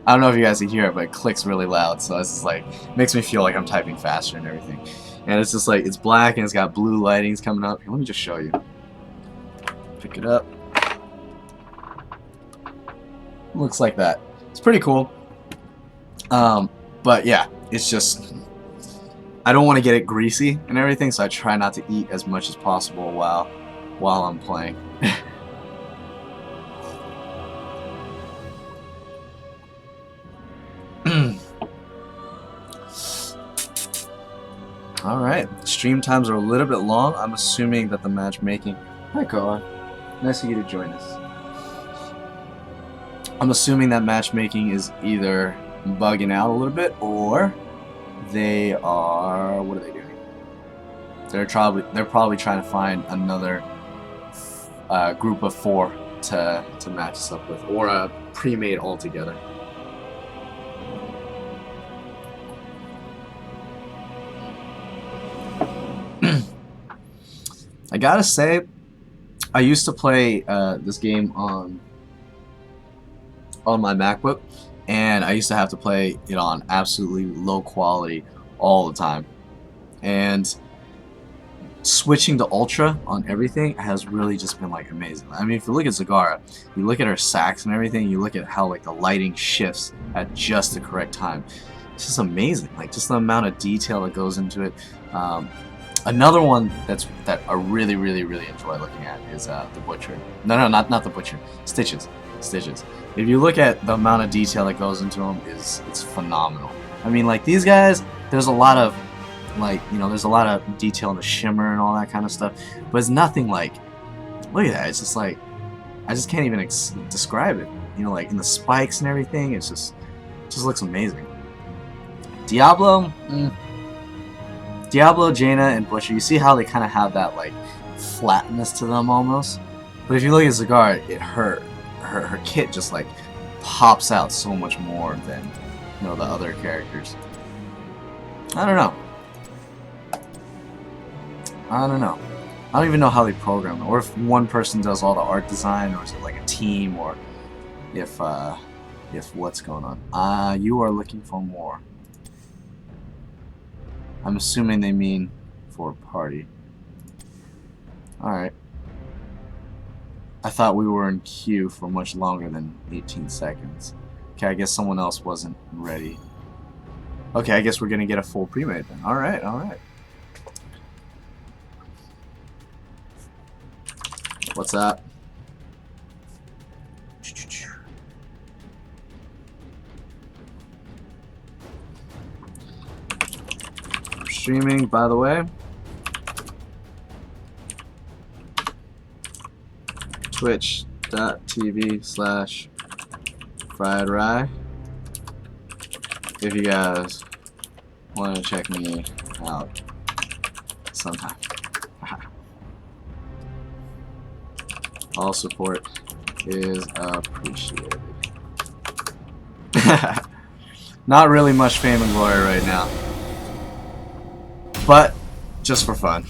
I don't know if you guys can hear it, but it clicks really loud, so it's just like, makes me feel like I'm typing faster and everything. And it's just like, it's black and it's got blue lightings coming up. Here, let me just show you. Pick it up. Looks like that. It's pretty cool. But yeah, it's just, I don't want to get it greasy and everything, so I try not to eat as much as possible while I'm playing. Alright, stream times are a little bit long. I'm assuming that the matchmaking... Hi, Koa. Nice of you to join us. I'm assuming that matchmaking is either bugging out a little bit, or they are... What are they doing? They're probably trying to find another group of 4 to match us up with, or a pre-made altogether. I gotta say, I used to play this game on my MacBook, and I used to have to play it on absolutely low quality all the time. And switching to Ultra on everything has really just been like amazing. I mean, if you look at Zagara, you look at her sax and everything, you look at how like the lighting shifts at just the correct time. It's just amazing, like just the amount of detail that goes into it. Another one that I really enjoy looking at is the Butcher. No, not the Butcher. Stitches. If you look at the amount of detail that goes into them, it's phenomenal. I mean, like these guys, there's a lot of there's a lot of detail in the shimmer and all that kind of stuff, but it's nothing like. Look at that. It's just like I just can't even describe it. You know, like in the spikes and everything, it just looks amazing. Diablo. Diablo, Jaina, and Butcher, you see how they kind of have that like flatness to them almost? But if you look at Zagara, her kit just like pops out so much more than the other characters. I don't know. I don't even know how they program it, or if one person does all the art design, or is it like a team, or if what's going on. You are looking for more. I'm assuming they mean for party. Alright. I thought we were in queue for much longer than 18 seconds. Okay, I guess someone else wasn't ready. Okay, I guess we're gonna get a full pre-made then. Alright, alright. What's up? We're streaming, by the way. Twitch.tv/FriedRyy. If you guys want to check me out sometime. All support is appreciated. Not really much fame and glory right now, but just for fun.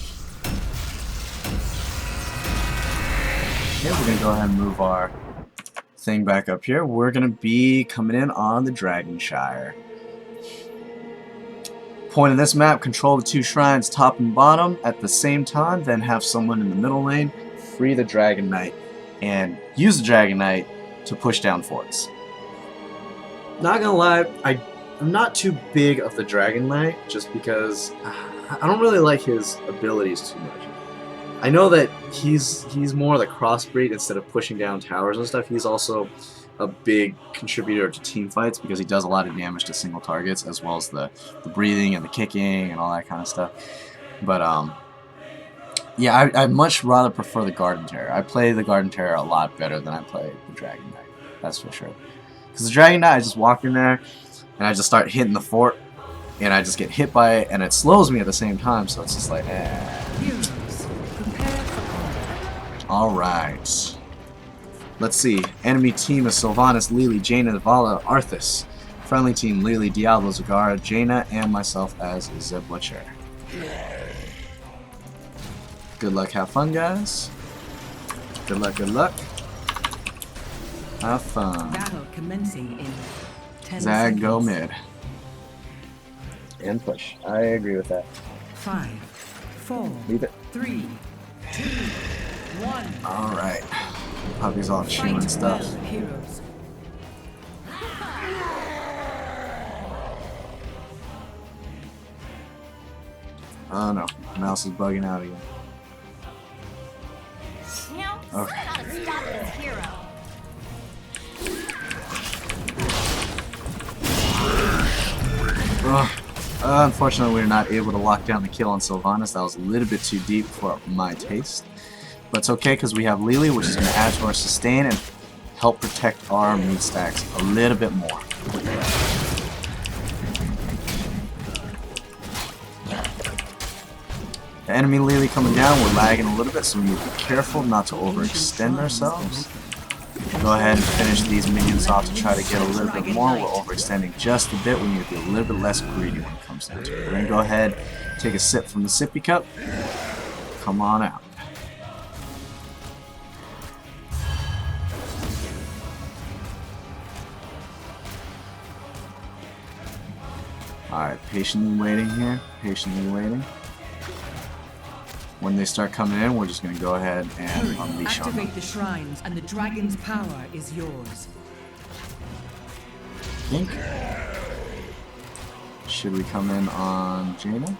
Okay, we're gonna go ahead and move our thing back up here. We're gonna be coming in on the Dragonshire. Point in this map, control the 2 shrines top and bottom at the same time, then have someone in the middle lane free the Dragon Knight and use the Dragon Knight to push down forts. Not gonna lie, I'm not too big of the Dragon Knight just because I don't really like his abilities too much. I know that he's more the crossbreed instead of pushing down towers and stuff. He's also a big contributor to team fights because he does a lot of damage to single targets, as well as the breathing and the kicking and all that kind of stuff. But yeah, I much rather prefer the Garden Terror. I play the Garden Terror a lot better than I play the Dragon Knight. That's for sure. Because the Dragon Knight, I just walk in there and I just start hitting the fort, and I just get hit by it, and it slows me at the same time. So it's just like, Alright. Let's see. Enemy team is Sylvanas, Lily, Jaina, Vala, Arthas. Friendly team, Lily, Diablo, Zagara, Jaina, and myself as the Butcher. Good luck, have fun, guys. Good luck, good luck. Have fun. Battle commencing in 10 Zag, go seconds. mid. And push. I agree with that. 5, 4, Leave it. 3, 2, 1. Alright. Puppy's all chewing Fight stuff. well, heroes. Oh no. Mouse is bugging out again. You know, Okay. someone ought to stop this hero. Unfortunately, we were not able to lock down the kill on Sylvanas. That was a little bit too deep for my taste. But it's okay because we have Lily, which is going to add to our sustain and help protect our meat stacks a little bit more. The enemy Lily coming down, we're lagging a little bit, so we need to be careful not to overextend ourselves. Go ahead and finish these minions off to try to get a little bit more. We're overextending just a bit. We need to be a little bit less greedy when it comes down to it. We're going to go ahead, take a sip from the sippy cup. Come on out. Alright, patiently waiting here. Patiently waiting. When they start coming in, we're just going to go ahead and unleash on them. Activate the shrines, and the dragon's power is yours. Think. Should we come in on Jaina?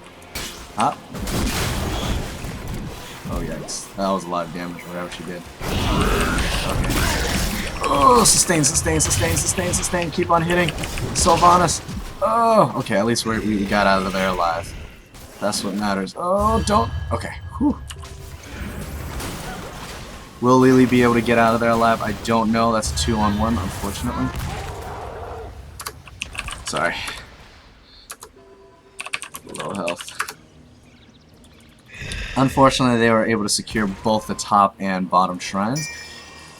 Ah. Oh yikes. That was a lot of damage, whatever she did. Okay. Oh, sustain, sustain, sustain, sustain, sustain. Keep on hitting. Sylvanas. Oh, okay, at least we got out of there alive. That's what matters. Oh, don't. Okay. Whew. Will Lily be able to get out of there alive? I don't know. That's a 2-on-1, unfortunately. Sorry. Low health. Unfortunately, they were able to secure both the top and bottom shrines.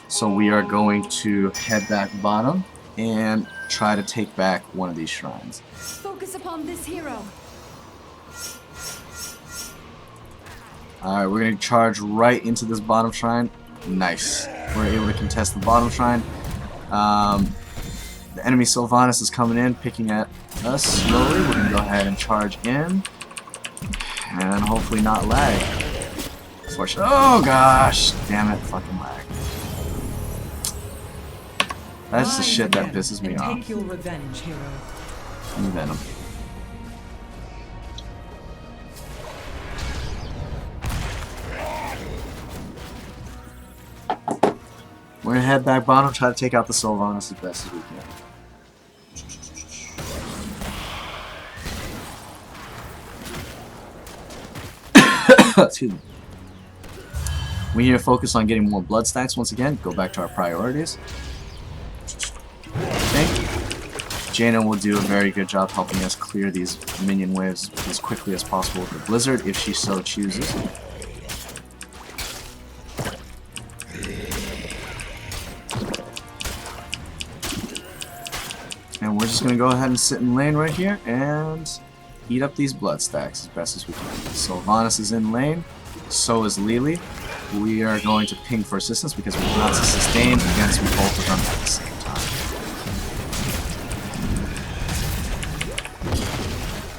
So we are going to head back bottom and try to take back one of these shrines. Focus upon this hero. Alright, we're going to charge right into this bottom shrine. Nice. We're able to contest the bottom shrine. The enemy Sylvanas is coming in, picking at us slowly. We're going to go ahead and charge in. And hopefully not lag. Fortunately. Oh gosh! Damn it, fucking lag. That's the shit that pisses me off. Take your revenge, hero. And Venom. We're gonna head back bottom, try to take out the Sylvanas as best as we can. Excuse me. We need to focus on getting more blood stacks once again. Go back to our priorities. Okay. Jaina will do a very good job helping us clear these minion waves as quickly as possible with the Blizzard if she so chooses. And we're just going to go ahead and sit in lane right here and eat up these blood stacks as best as we can. Sylvanas is in lane, so is Lily. We are going to ping for assistance because we cannot sustain against both of them at the same time.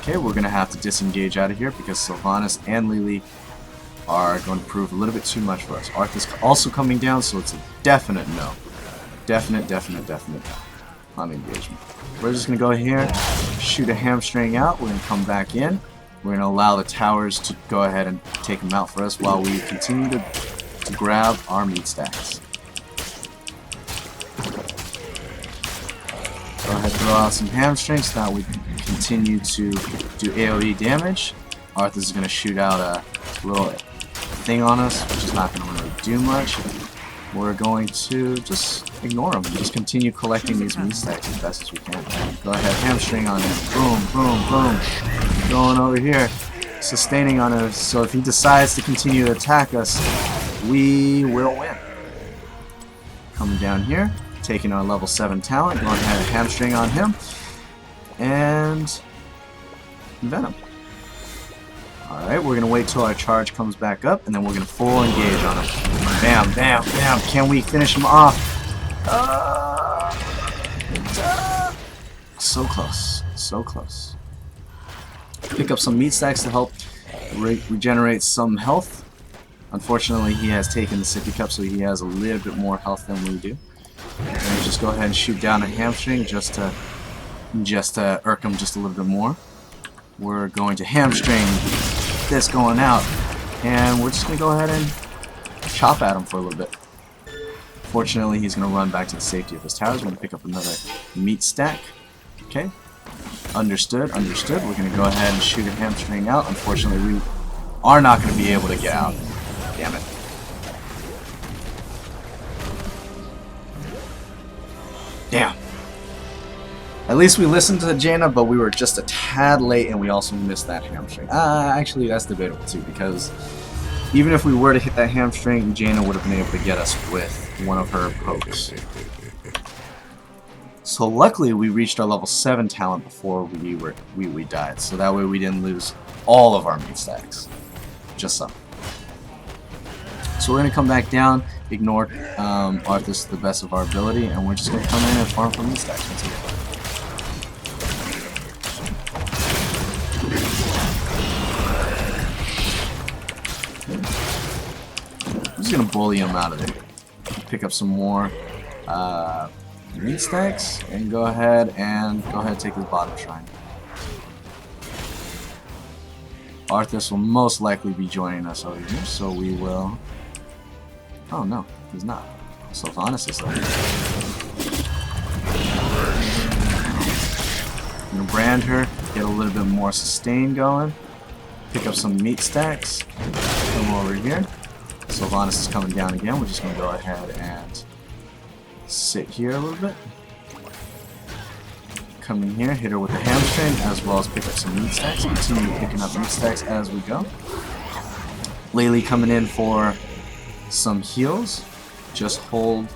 Okay, we're going to have to disengage out of here because Sylvanas and Lily are going to prove a little bit too much for us. Arthur's also coming down, so it's a definite no. Definite no on engagement. We're just going to go here, shoot a hamstring out. We're going to come back in. We're going to allow the towers to go ahead and take them out for us while we continue to grab our meat stacks. Go ahead and throw out some hamstrings so that we continue to do AoE damage. Arthur is going to shoot out a little thing on us, which is not going to really do much. We're going to just ignore them. Just continue collecting these meat stacks as best as we can. Go ahead, hamstring on him. Boom, boom, boom. Going over here, sustaining on him. So if he decides to continue to attack us, we will win. Coming down here, taking our level 7 talent, going ahead and hamstring on him. And Venom. Alright, we're going to wait till our charge comes back up, and then we're going to full engage on him. Bam, bam, bam. Can we finish him off? So close. So close. Pick up some meat stacks to help regenerate some health. Unfortunately, he has taken the sippy cup, so he has a little bit more health than we do. And just go ahead and shoot down a hamstring just to irk him just a little bit more. We're going to hamstring this going out, and we're just going to go ahead and chop at him for a little bit. Fortunately, he's going to run back to the safety of his towers. We're going to pick up another meat stack. Okay. Understood, understood. We're going to go ahead and shoot a hamstring out. Unfortunately, we are not going to be able to get out. Damn it. Damn. At least we listened to Jaina, but we were just a tad late, and we also missed that hamstring. Actually, that's debatable too, because even if we were to hit that hamstring, Jaina would have been able to get us with one of her pokes. So luckily, we reached our level 7 talent before we died, so that way we didn't lose all of our meat stacks, just some. So we're gonna come back down, ignore Arthas to the best of our ability, and we're just gonna come in and farm for meat stacks once again. I'm just gonna bully him out of there. Pick up some more meat stacks and go ahead and take his bottom shrine. Arthas will most likely be joining us over here, so we will. Oh no, he's not. Sylvanas is there. I'm gonna brand her, get a little bit more sustain going. Pick up some meat stacks. Come over here. Sylvanas is coming down again. We're just going to go ahead and sit here a little bit. Come in here, hit her with the hamstring, as well as pick up some meat stacks. Continue picking up meat stacks as we go. Lily coming in for some heals. Just hold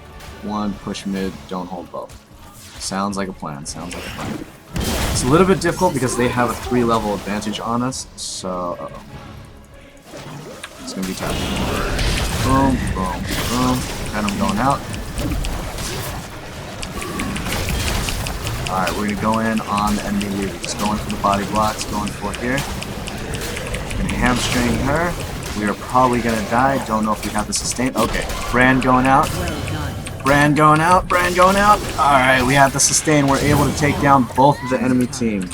one, push mid, don't hold both. Sounds like a plan, sounds like a plan. It's a little bit difficult because they have a 3-level advantage on us, so it's going to be tough. Boom, boom, boom. Venom going out. Alright, we're going to go in on the enemy leader. Just going for the body blocks, going for here. Going to hamstring her. We are probably gonna die. Don't know if we have the sustain. Okay, Brand going out. Brand going out. Brand going out. Alright, we have the sustain. We're able to take down both of the enemy team.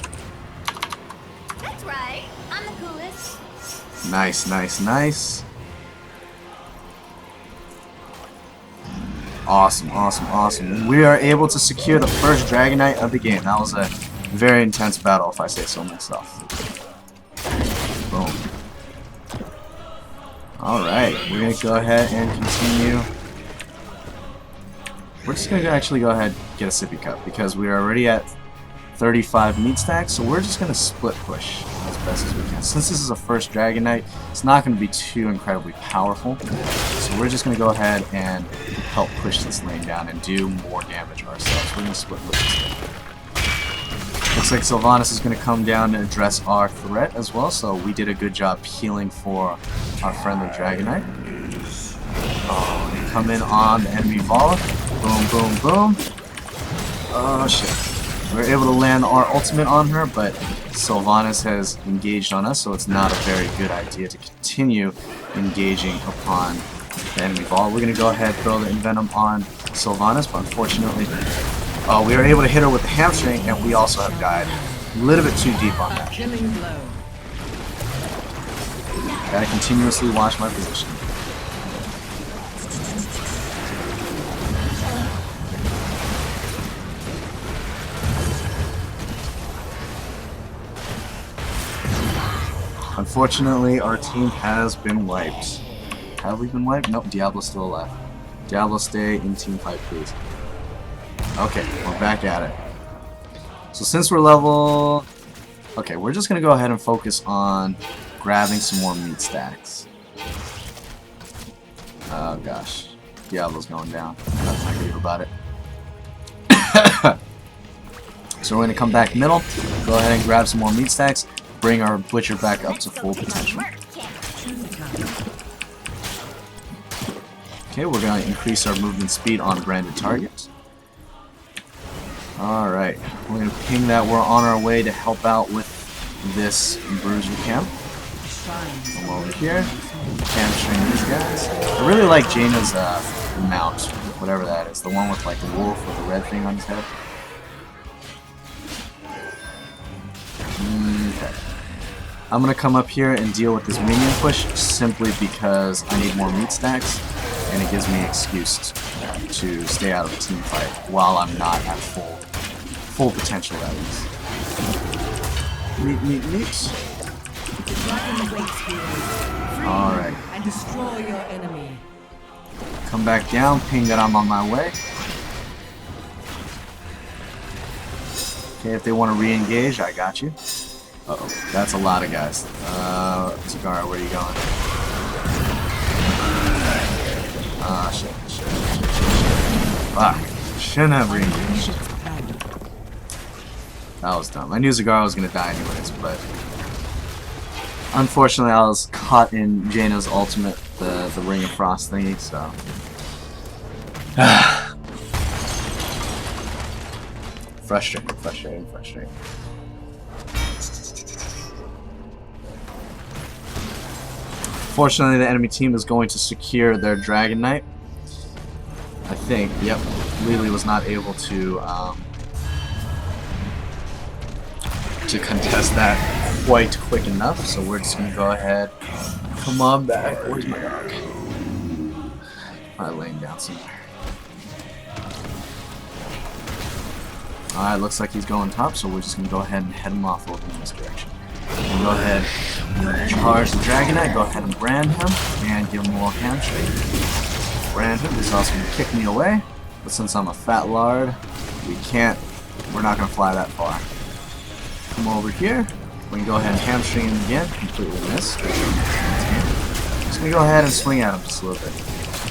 That's right. I'm the coolest. Nice, nice, nice. Awesome, awesome, awesome. We are able to secure the first Dragonite of the game. That was a very intense battle, if I say so myself. Boom. Alright, we're going to go ahead and continue. We're just going to actually go ahead and get a sippy cup because we are already at 35 meat stacks, so we're just going to split push as best as we can. Since this is a first Dragonite, it's not going to be too incredibly powerful, so we're just going to go ahead and help push this lane down and do more damage ourselves. We're going to split push this lane. Looks like Sylvanas is going to come down and address our threat as well, so we did a good job healing for our friendly Dragonite. Oh, they come in on the enemy Vala. Boom, boom, boom. Oh shit. We were able to land our ultimate on her, but Sylvanas has engaged on us, so it's not a very good idea to continue engaging upon the enemy Vala. We're going to go ahead and throw the Envenom on Sylvanas, but unfortunately we were able to hit her with the hamstring, and we also have died a little bit too deep on that. Gotta continuously watch my position. Unfortunately, our team has been wiped. Have we been wiped? Nope, Diablo's still alive. Diablo, stay in team fight, please. Okay, we're back at it. So since we're level... Okay, we're just going to go ahead and focus on grabbing some more meat stacks. Oh gosh. Diablo's going down. That's not good about it. So we're going to come back middle, go ahead and grab some more meat stacks, bring our Butcher back up to full potential. Okay, we're going to increase our movement speed on branded targets. Alright, we're going to ping that we're on our way to help out with this bruiser camp. Come over here, hamstring these guys. I really like Jaina's mount, whatever that is, the one with like the wolf with the red thing on his head. Okay. I'm going to come up here and deal with this minion push simply because I need more meat stacks, and it gives me an excuse to stay out of a team fight while I'm not at full potential at least. Meat. Alright. And destroy your enemy. Come back down, ping that I'm on my way. Okay, if they want to re-engage, I got you. Uh-oh, that's a lot of guys. Zagara, where are you going? Ah, shit. Fuck. Shouldn't have re-engaged. That was dumb. I knew Zagara was going to die anyways, but... Unfortunately, I was caught in Jaina's ultimate, the Ring of Frost thingy, so... Frustrating. Fortunately, the enemy team is going to secure their Dragon Knight. I think, yep. Lily was not able to contest that quite quick enough, so we're just going to go ahead. Come on back. Where's my dog? Probably laying down somewhere. Alright, looks like he's going top, so we're just going to go ahead and head him off over in this direction. We'll go ahead and charge the Dragonite, go ahead and brand him, and give him a little handshake. Brand him, this is also going to kick me away, but since I'm a fat lard, we're not going to fly that far. Come over here, we can go ahead and hamstring him again, completely miss. Just going to go ahead and swing at him just a little bit.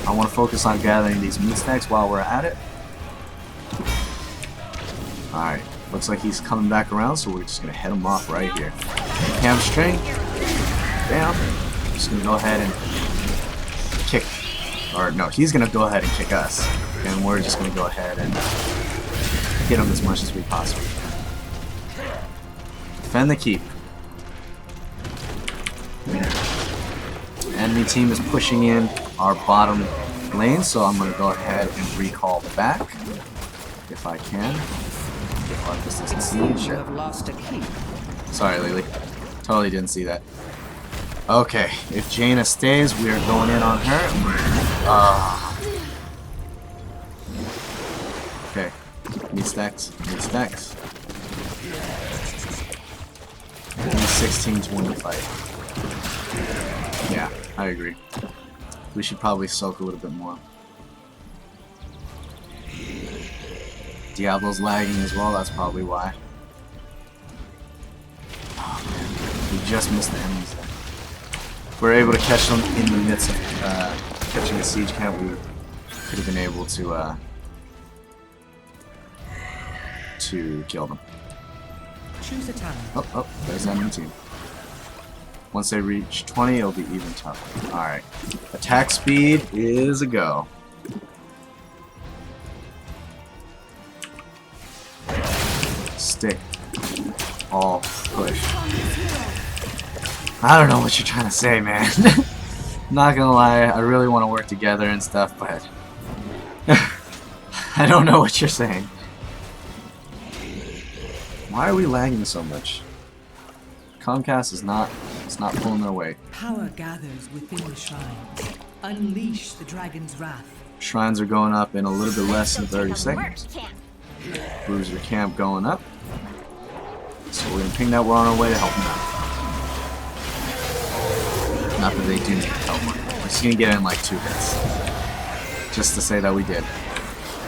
I want to focus on gathering these meat stacks while we're at it. Alright, looks like he's coming back around, so we're just going to head him off right here. Hamstring. Bam. Just going to go ahead and kick. Or no, he's going to go ahead and kick us. And we're just going to go ahead and hit him as much as we possibly can. Defend the keep. Enemy team is pushing in our bottom lane, so I'm going to go ahead and recall back if I can. This doesn't siege. You have lost a key. Sorry, Lily. Totally didn't see that. Okay, if Jaina stays, we are going in on her. Okay, need stacks. Need stacks. Need 16 to win the fight. Yeah, I agree. We should probably soak a little bit more. Diablo's lagging as well, that's probably why. Oh man, we just missed the enemies there. If we're able to catch them in the midst of catching a siege camp, we could have been able to kill them. Choose a time. Oh, there's the enemy team. Once they reach 20, it'll be even tougher. Alright. Attack speed is a go. Stick. All push. I don't know what you're trying to say, man. Not gonna lie, I really want to work together and stuff, but I don't know what you're saying. Why are we lagging so much? Comcast is not pulling their weight. Power gathers within the shrine. Unleash the dragon's wrath. Shrines are going up in a little bit less than 30 seconds. Bruiser camp going up. So we're gonna ping that. We're on our way to help them out. Not that they do need help. We're just gonna get in like 2 hits. Just to say that we did.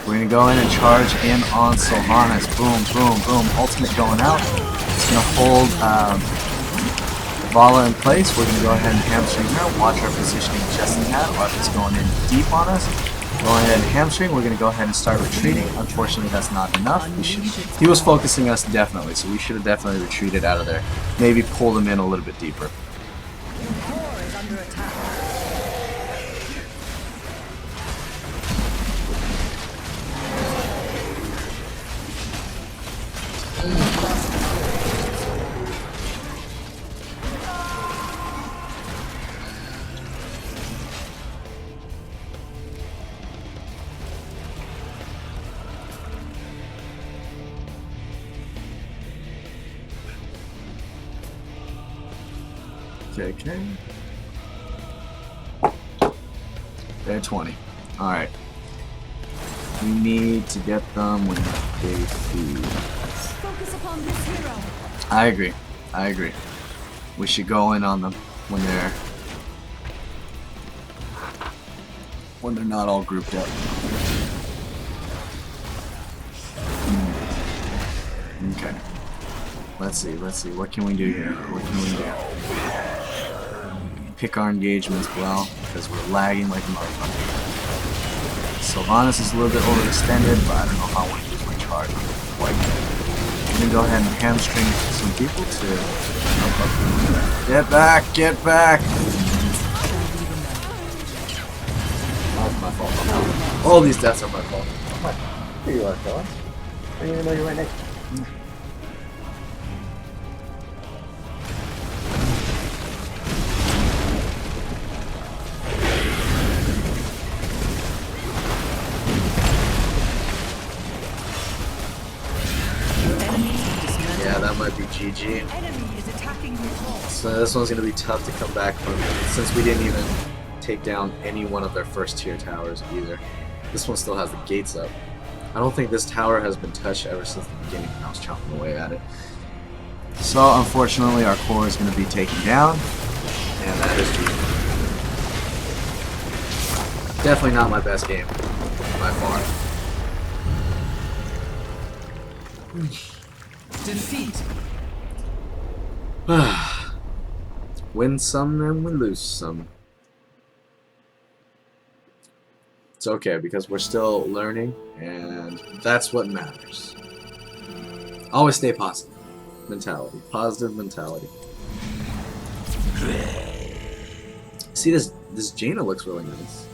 We're gonna go in and charge in on Sylvanas. Boom, boom, boom. Ultimate going out. It's gonna hold Vala in place. We're gonna go ahead and hamstring her. Watch our positioning just in that. Weapons going in deep on us. Go ahead and hamstring. We're gonna go ahead and start retreating. Unfortunately, that's not enough. He was focusing us definitely, so we should have definitely retreated out of there. Maybe pulled him in a little bit deeper. Your core is under attack. Okay. They're 20. Alright. We need to get them when they feed. Focus upon this hero. I agree. We should go in on them when they're not all grouped up. Okay. Let's see. What can we do here? Pick our engagements well, because we're lagging like a motherfucker. Sylvanas is a little bit overextended, but I don't know how I want to use my charge quite yet. I'm going to go ahead and hamstring some people to help up. Get back! That's my fault. All these deaths are my fault. Here you are, fella. I didn't even know you're right next to me. Yeah, that might be GG. Enemy is attacking your core. So this one's going to be tough to come back from, since we didn't even take down any one of their first tier towers either. This one still has the gates up. I don't think this tower has been touched ever since the beginning when I was chopping away at it. So unfortunately our core is going to be taken down, and that is GG. Definitely not my best game, by far. Defeat. Win some and we lose some. It's okay because we're still learning, and that's what matters. Always stay positive. Mentality. Positive mentality. See, this Jaina looks really nice.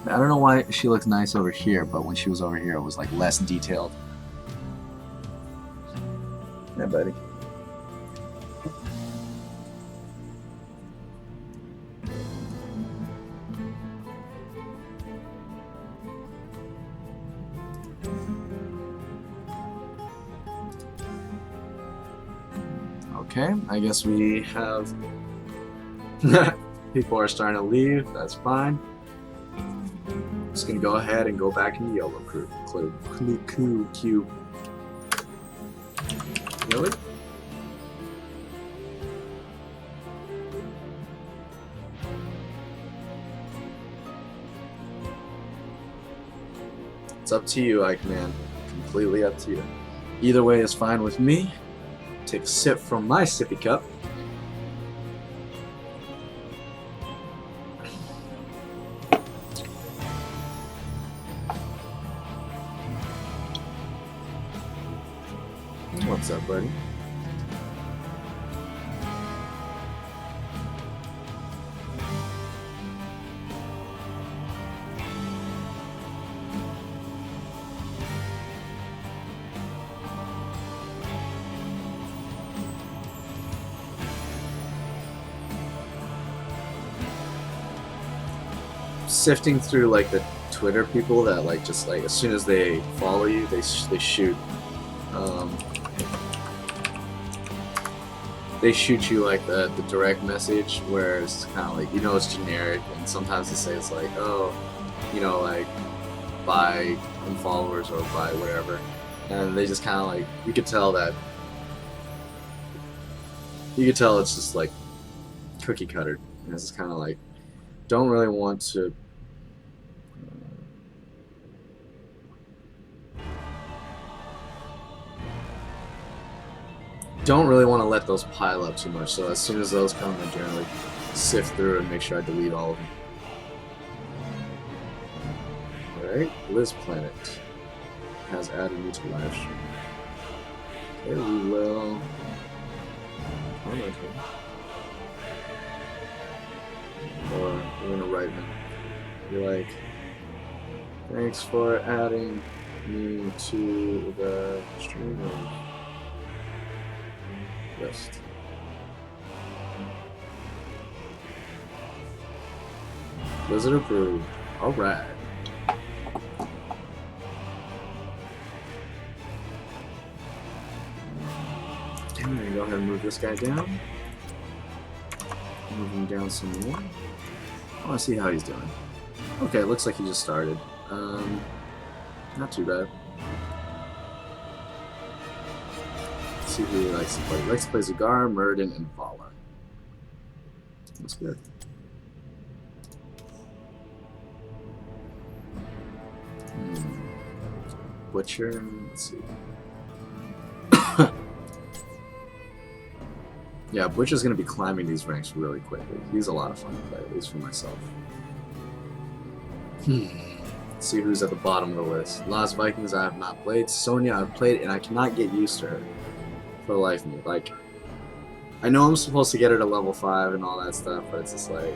I don't know why she looks nice over here, but when she was over here it was like less detailed. Yeah, buddy. Okay, I guess we have people are starting to leave. That's fine. Just gonna go ahead and go back in the yellow queue. Really? It's up to you, Ike man. Completely up to you. Either way is fine with me. Take a sip from my sippy cup. What's up, buddy? Sifting through like the Twitter people that like just like as soon as they follow you, they shoot. They shoot you like the direct message where it's kind of like, you know, it's generic, and sometimes they say it's like, oh, you know, like buy followers or buy whatever, and they just kind of like, you could tell it's just like cookie cutter, and it's just kind of like, don't really want to let those pile up too much, so as soon as those come, I generally sift through and make sure I delete all of them. Alright, Liz Planet has added me to live stream. Okay, we will... Or we're gonna write them. You're like, thanks for adding me to the stream list. Blizzard approved. Alright. I'm gonna go ahead and move this guy down. Move him down some more. I want to see how he's doing. Okay, it looks like he just started. Not too bad. Let's see who he likes to play. He likes to play Zagar, Murden, and Vala. That's good. Butcher, let's see. Yeah, Butcher's going to be climbing these ranks really quickly. He's a lot of fun to play, at least for myself. Let's see who's at the bottom of the list. Lost Vikings I have not played. Sonya I've played, and I cannot get used to her for the life of me. Like, I know I'm supposed to get her to level 5 and all that stuff, but it's just like,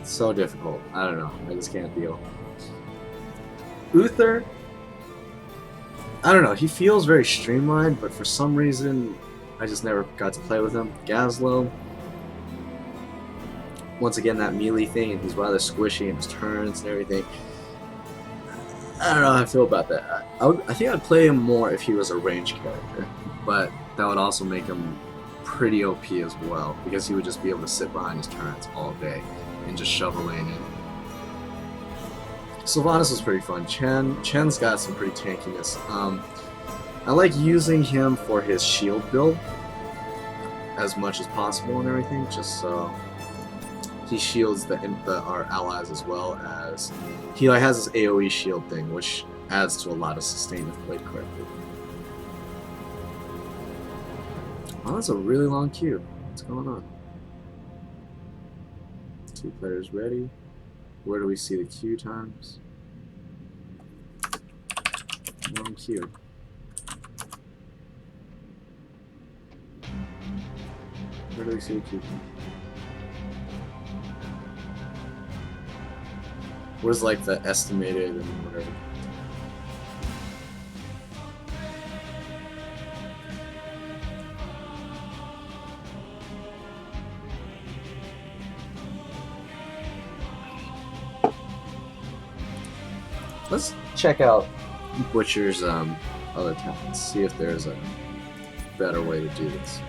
it's so difficult. I don't know. I just can't deal. Uther, I don't know. He feels very streamlined, but for some reason, I just never got to play with him. Gazlowe, once again, that melee thing, and he's rather squishy in his turns and everything. I don't know how I feel about that. I think I'd play him more if he was a ranged character, but that would also make him pretty OP as well, because he would just be able to sit behind his turrets all day and just shove a lane in. Sylvanas was pretty fun. Chen's got some pretty tankiness. I like using him for his shield build as much as possible and everything, just so he shields our allies as well as he like has this AoE shield thing, which adds to a lot of sustain if played correctly. Oh, that's a really long queue. What's going on? 2 players ready. Where do we see the queue times? Long queue. Where do we see the queue time? Where's like the estimated and whatever? Let's check out Butcher's other talents. See if there's a better way to do this.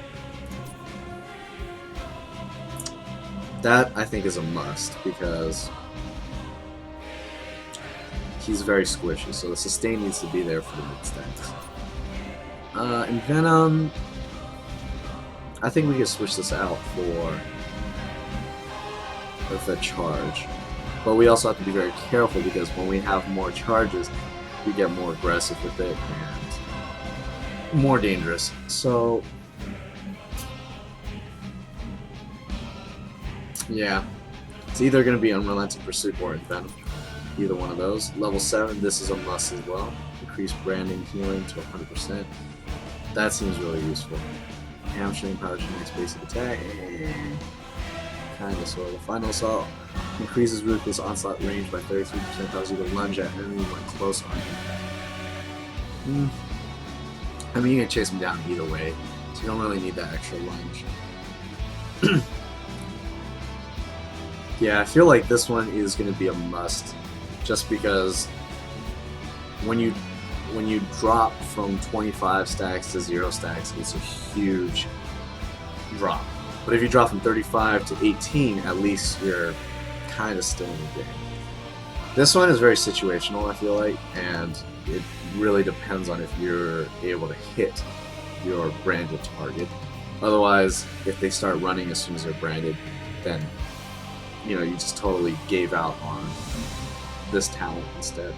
That, I think, is a must, because he's very squishy, so the sustain needs to be there for the mid-stacks. In Venom, I think we can switch this out for the charge. But we also have to be very careful, because when we have more charges, we get more aggressive with it and more dangerous. So, yeah, it's either going to be Unrelenting Pursuit or Venom. Either one of those. Level 7, this is a must as well. Increase branding healing to 100%. That seems really useful. Hamstring, power genetics, basic attack. Kinda sort of. Final assault increases ruthless onslaught range by 33%, causes you to lunge at enemy when close on him. I mean, you can chase him down either way, so you don't really need that extra lunge. Yeah, I feel like this one is going to be a must, just because when you drop from 25 stacks to 0 stacks, it's a huge drop. But if you drop from 35 to 18, at least you're kind of still in the game. This one is very situational, I feel like, and it really depends on if you're able to hit your branded target. Otherwise, if they start running as soon as they're branded, then you know, you just totally gave out on this talent instead.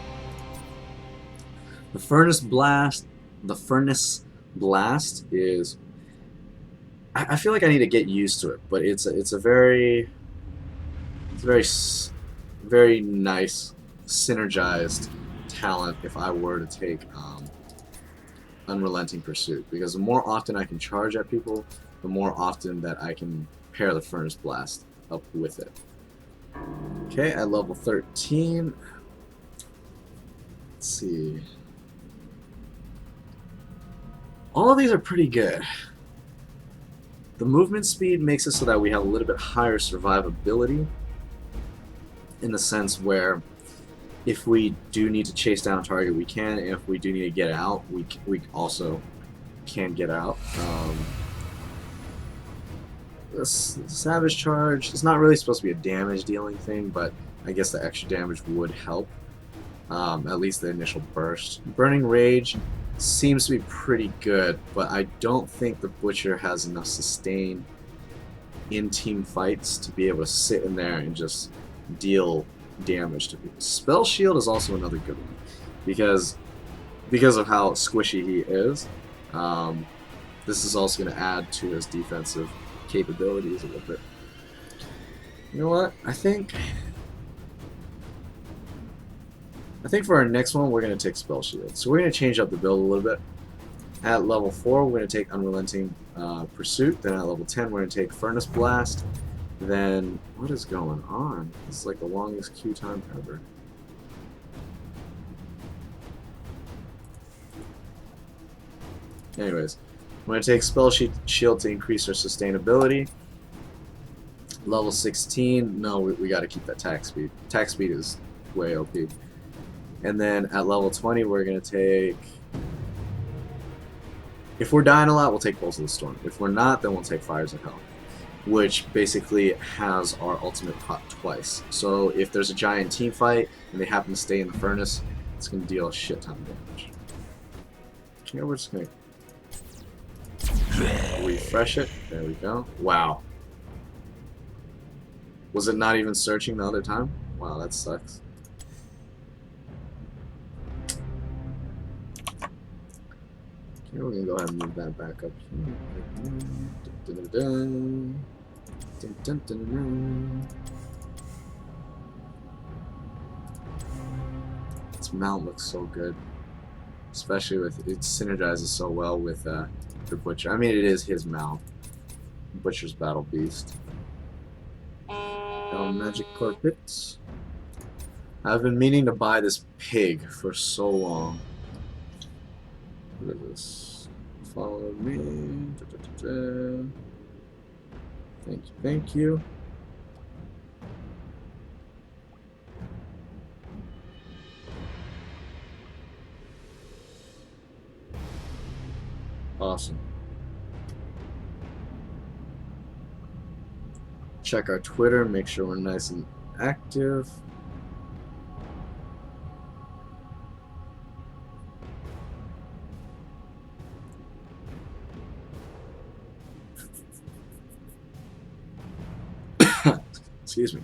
The Furnace Blast is, I feel like I need to get used to it, but it's a very nice synergized talent if I were to take Unrelenting Pursuit, because the more often I can charge at people, the more often that I can pair the Furnace Blast up with it. Okay, at level 13, let's see. All of these are pretty good. The movement speed makes it so that we have a little bit higher survivability, in the sense where if we do need to chase down a target, we can, and if we do need to get out, we also can get out. This Savage Charge is not really supposed to be a damage dealing thing, but I guess the extra damage would help, at least the initial burst. Burning Rage seems to be pretty good, but I don't think the Butcher has enough sustain in team fights to be able to sit in there and just deal damage to people. Spell Shield is also another good one, because of how squishy he is. This is also going to add to his defensive capabilities a little bit. You know what? I think for our next one we're going to take Spell Shield. So we're going to change up the build a little bit. At level 4 we're going to take Unrelenting Pursuit. Then at level 10 we're going to take Furnace Blast. Then what is going on? This is like the longest queue time ever. Anyways, we're going to take Spell Shield to increase our sustainability. Level 16, no, we got to keep that attack speed. Attack speed is way OP. And then at level 20, we're going to take... If we're dying a lot, we'll take Pulse of the Storm. If we're not, then we'll take Fires of Hell, which basically has our ultimate pot twice. So if there's a giant team fight and they happen to stay in the furnace, it's going to deal a shit ton of damage. Okay, we're just going to refresh it. There we go. Wow. Was it not even searching the other time? Wow, that sucks. Okay, we're going to go ahead and move that back up here. This mount looks so good. Especially with, it synergizes so well with the Butcher. I mean, it is his mount. Butcher's Battle Beast. Magic Carpet. I've been meaning to buy this pig for so long. Look at this. Follow me. Thank you, thank you. Awesome. Check our Twitter, make sure we're nice and active. Excuse me.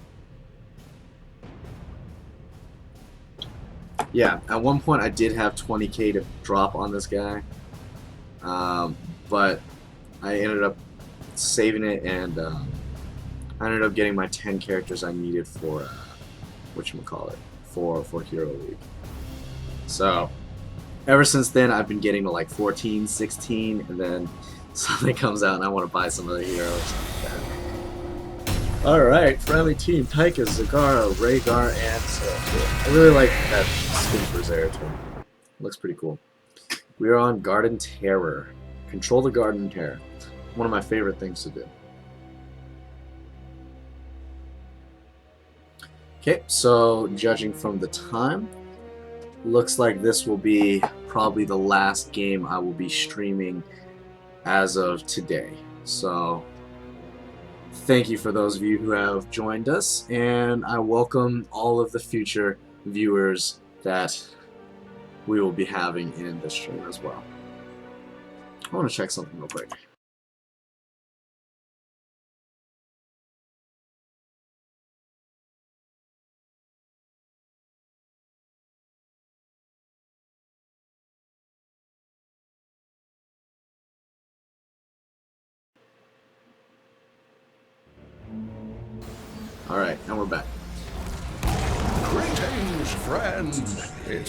Yeah, at one point I did have 20k to drop on this guy, but I ended up saving it, and I ended up getting my 10 characters I needed for whatchamacallit, for Hero League. So ever since then I've been getting to like 14, 16, and then something comes out and I want to buy some of the heroes. Alright, friendly team, Taika, Zagara, Rhaegar, and Zerafil. I really like that skin for Zeratul. Looks pretty cool. We are on Garden Terror. Control the Garden Terror. One of my favorite things to do. Okay, so judging from the time, looks like this will be probably the last game I will be streaming as of today. So thank you for those of you who have joined us, and I welcome all of the future viewers that we will be having in this stream as well. I want to check something real quick. Alright, and we're back. Greetings, friend.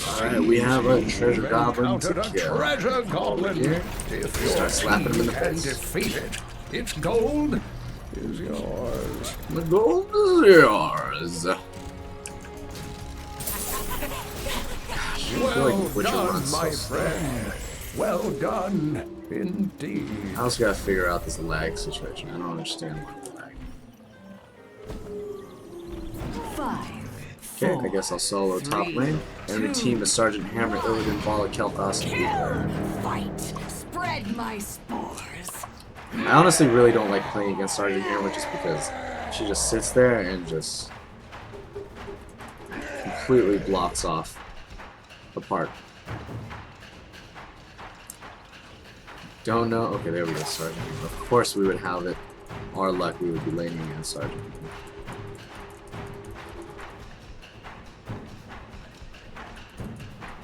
Alright, we have a treasure goblin to A kill. treasure goblin. Here. If you're Start slapping him in the and face. defeat it, its gold is yours. The gold is yours. Gosh, I feel like Well the Butcher done, runs so my slow. friend. Well done, indeed. I also gotta figure out this lag situation. I don't understand why the lag. 5, Okay, 4, I guess I'll solo top 3, lane. Enemy team is Sergeant Hammer, Illidan, Vala, Kel'Thas, and Beaver. Fight. Spread my spores. I honestly really don't like playing against Sergeant Hammer just because she just sits there and just completely blocks off the part. Don't know. Okay, there we go, Sergeant Hammer. Of course we would have it. Our luck, we would be laning against Sergeant Hammer.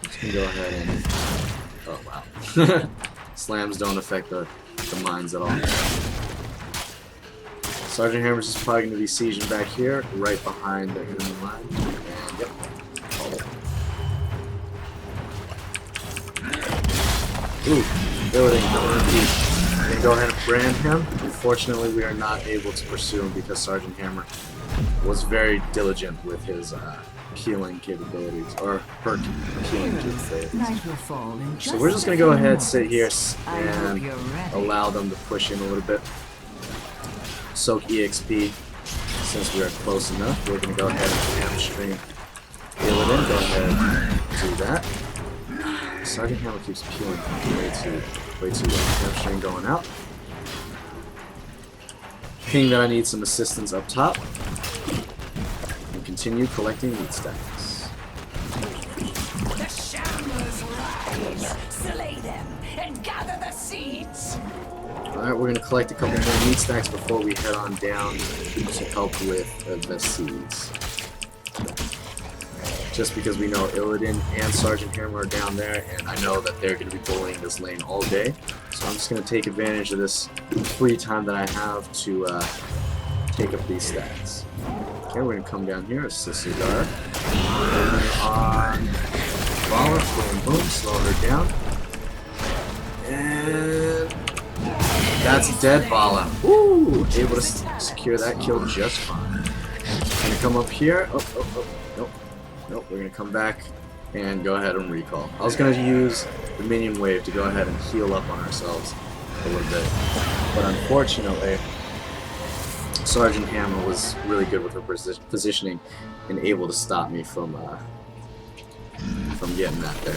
Just gonna go ahead and... Oh, wow. Slams don't affect the mines at all. Sergeant Hammer's is probably going to be sieging back here, right behind the enemy line. And, yep. Ooh, Illidan going deep. I'm going to go ahead and brand him. Unfortunately, we are not able to pursue him because Sergeant Hammer was very diligent with his healing capabilities, or her healing capabilities. Night will fall in So we're just going to go ahead, sit here, I hope and you're ready. allow them to push in a little bit. Soak EXP. Since we are close enough, we're going to go ahead and hamstring Illidan. Go ahead and do that. Sergeant Hammer keeps peeling way too long. Hamstring going out. Ping that I need some assistance up top. And continue collecting meat stacks. The shamblers rise. Slay them and gather the seeds. Alright, we're going to collect a couple more meat stacks before we head on down to help with the seeds. Just because we know Illidan and Sergeant Hammer are down there, and I know that they're going to be bullying this lane all day. So I'm just going to take advantage of this free time that I have to take up these stacks. Okay, we're going to come down here, assist Zagara. On Vala, boom, boom, slow her down. And that's dead, Vala. Woo! Able to secure that kill just fine. Gonna come up here. Oh, nope. Nope, we're gonna come back and go ahead and recall. I was gonna use the minion wave to go ahead and heal up on ourselves a little bit. But unfortunately, Sergeant Hammer was really good with her positioning and able to stop me from getting that there.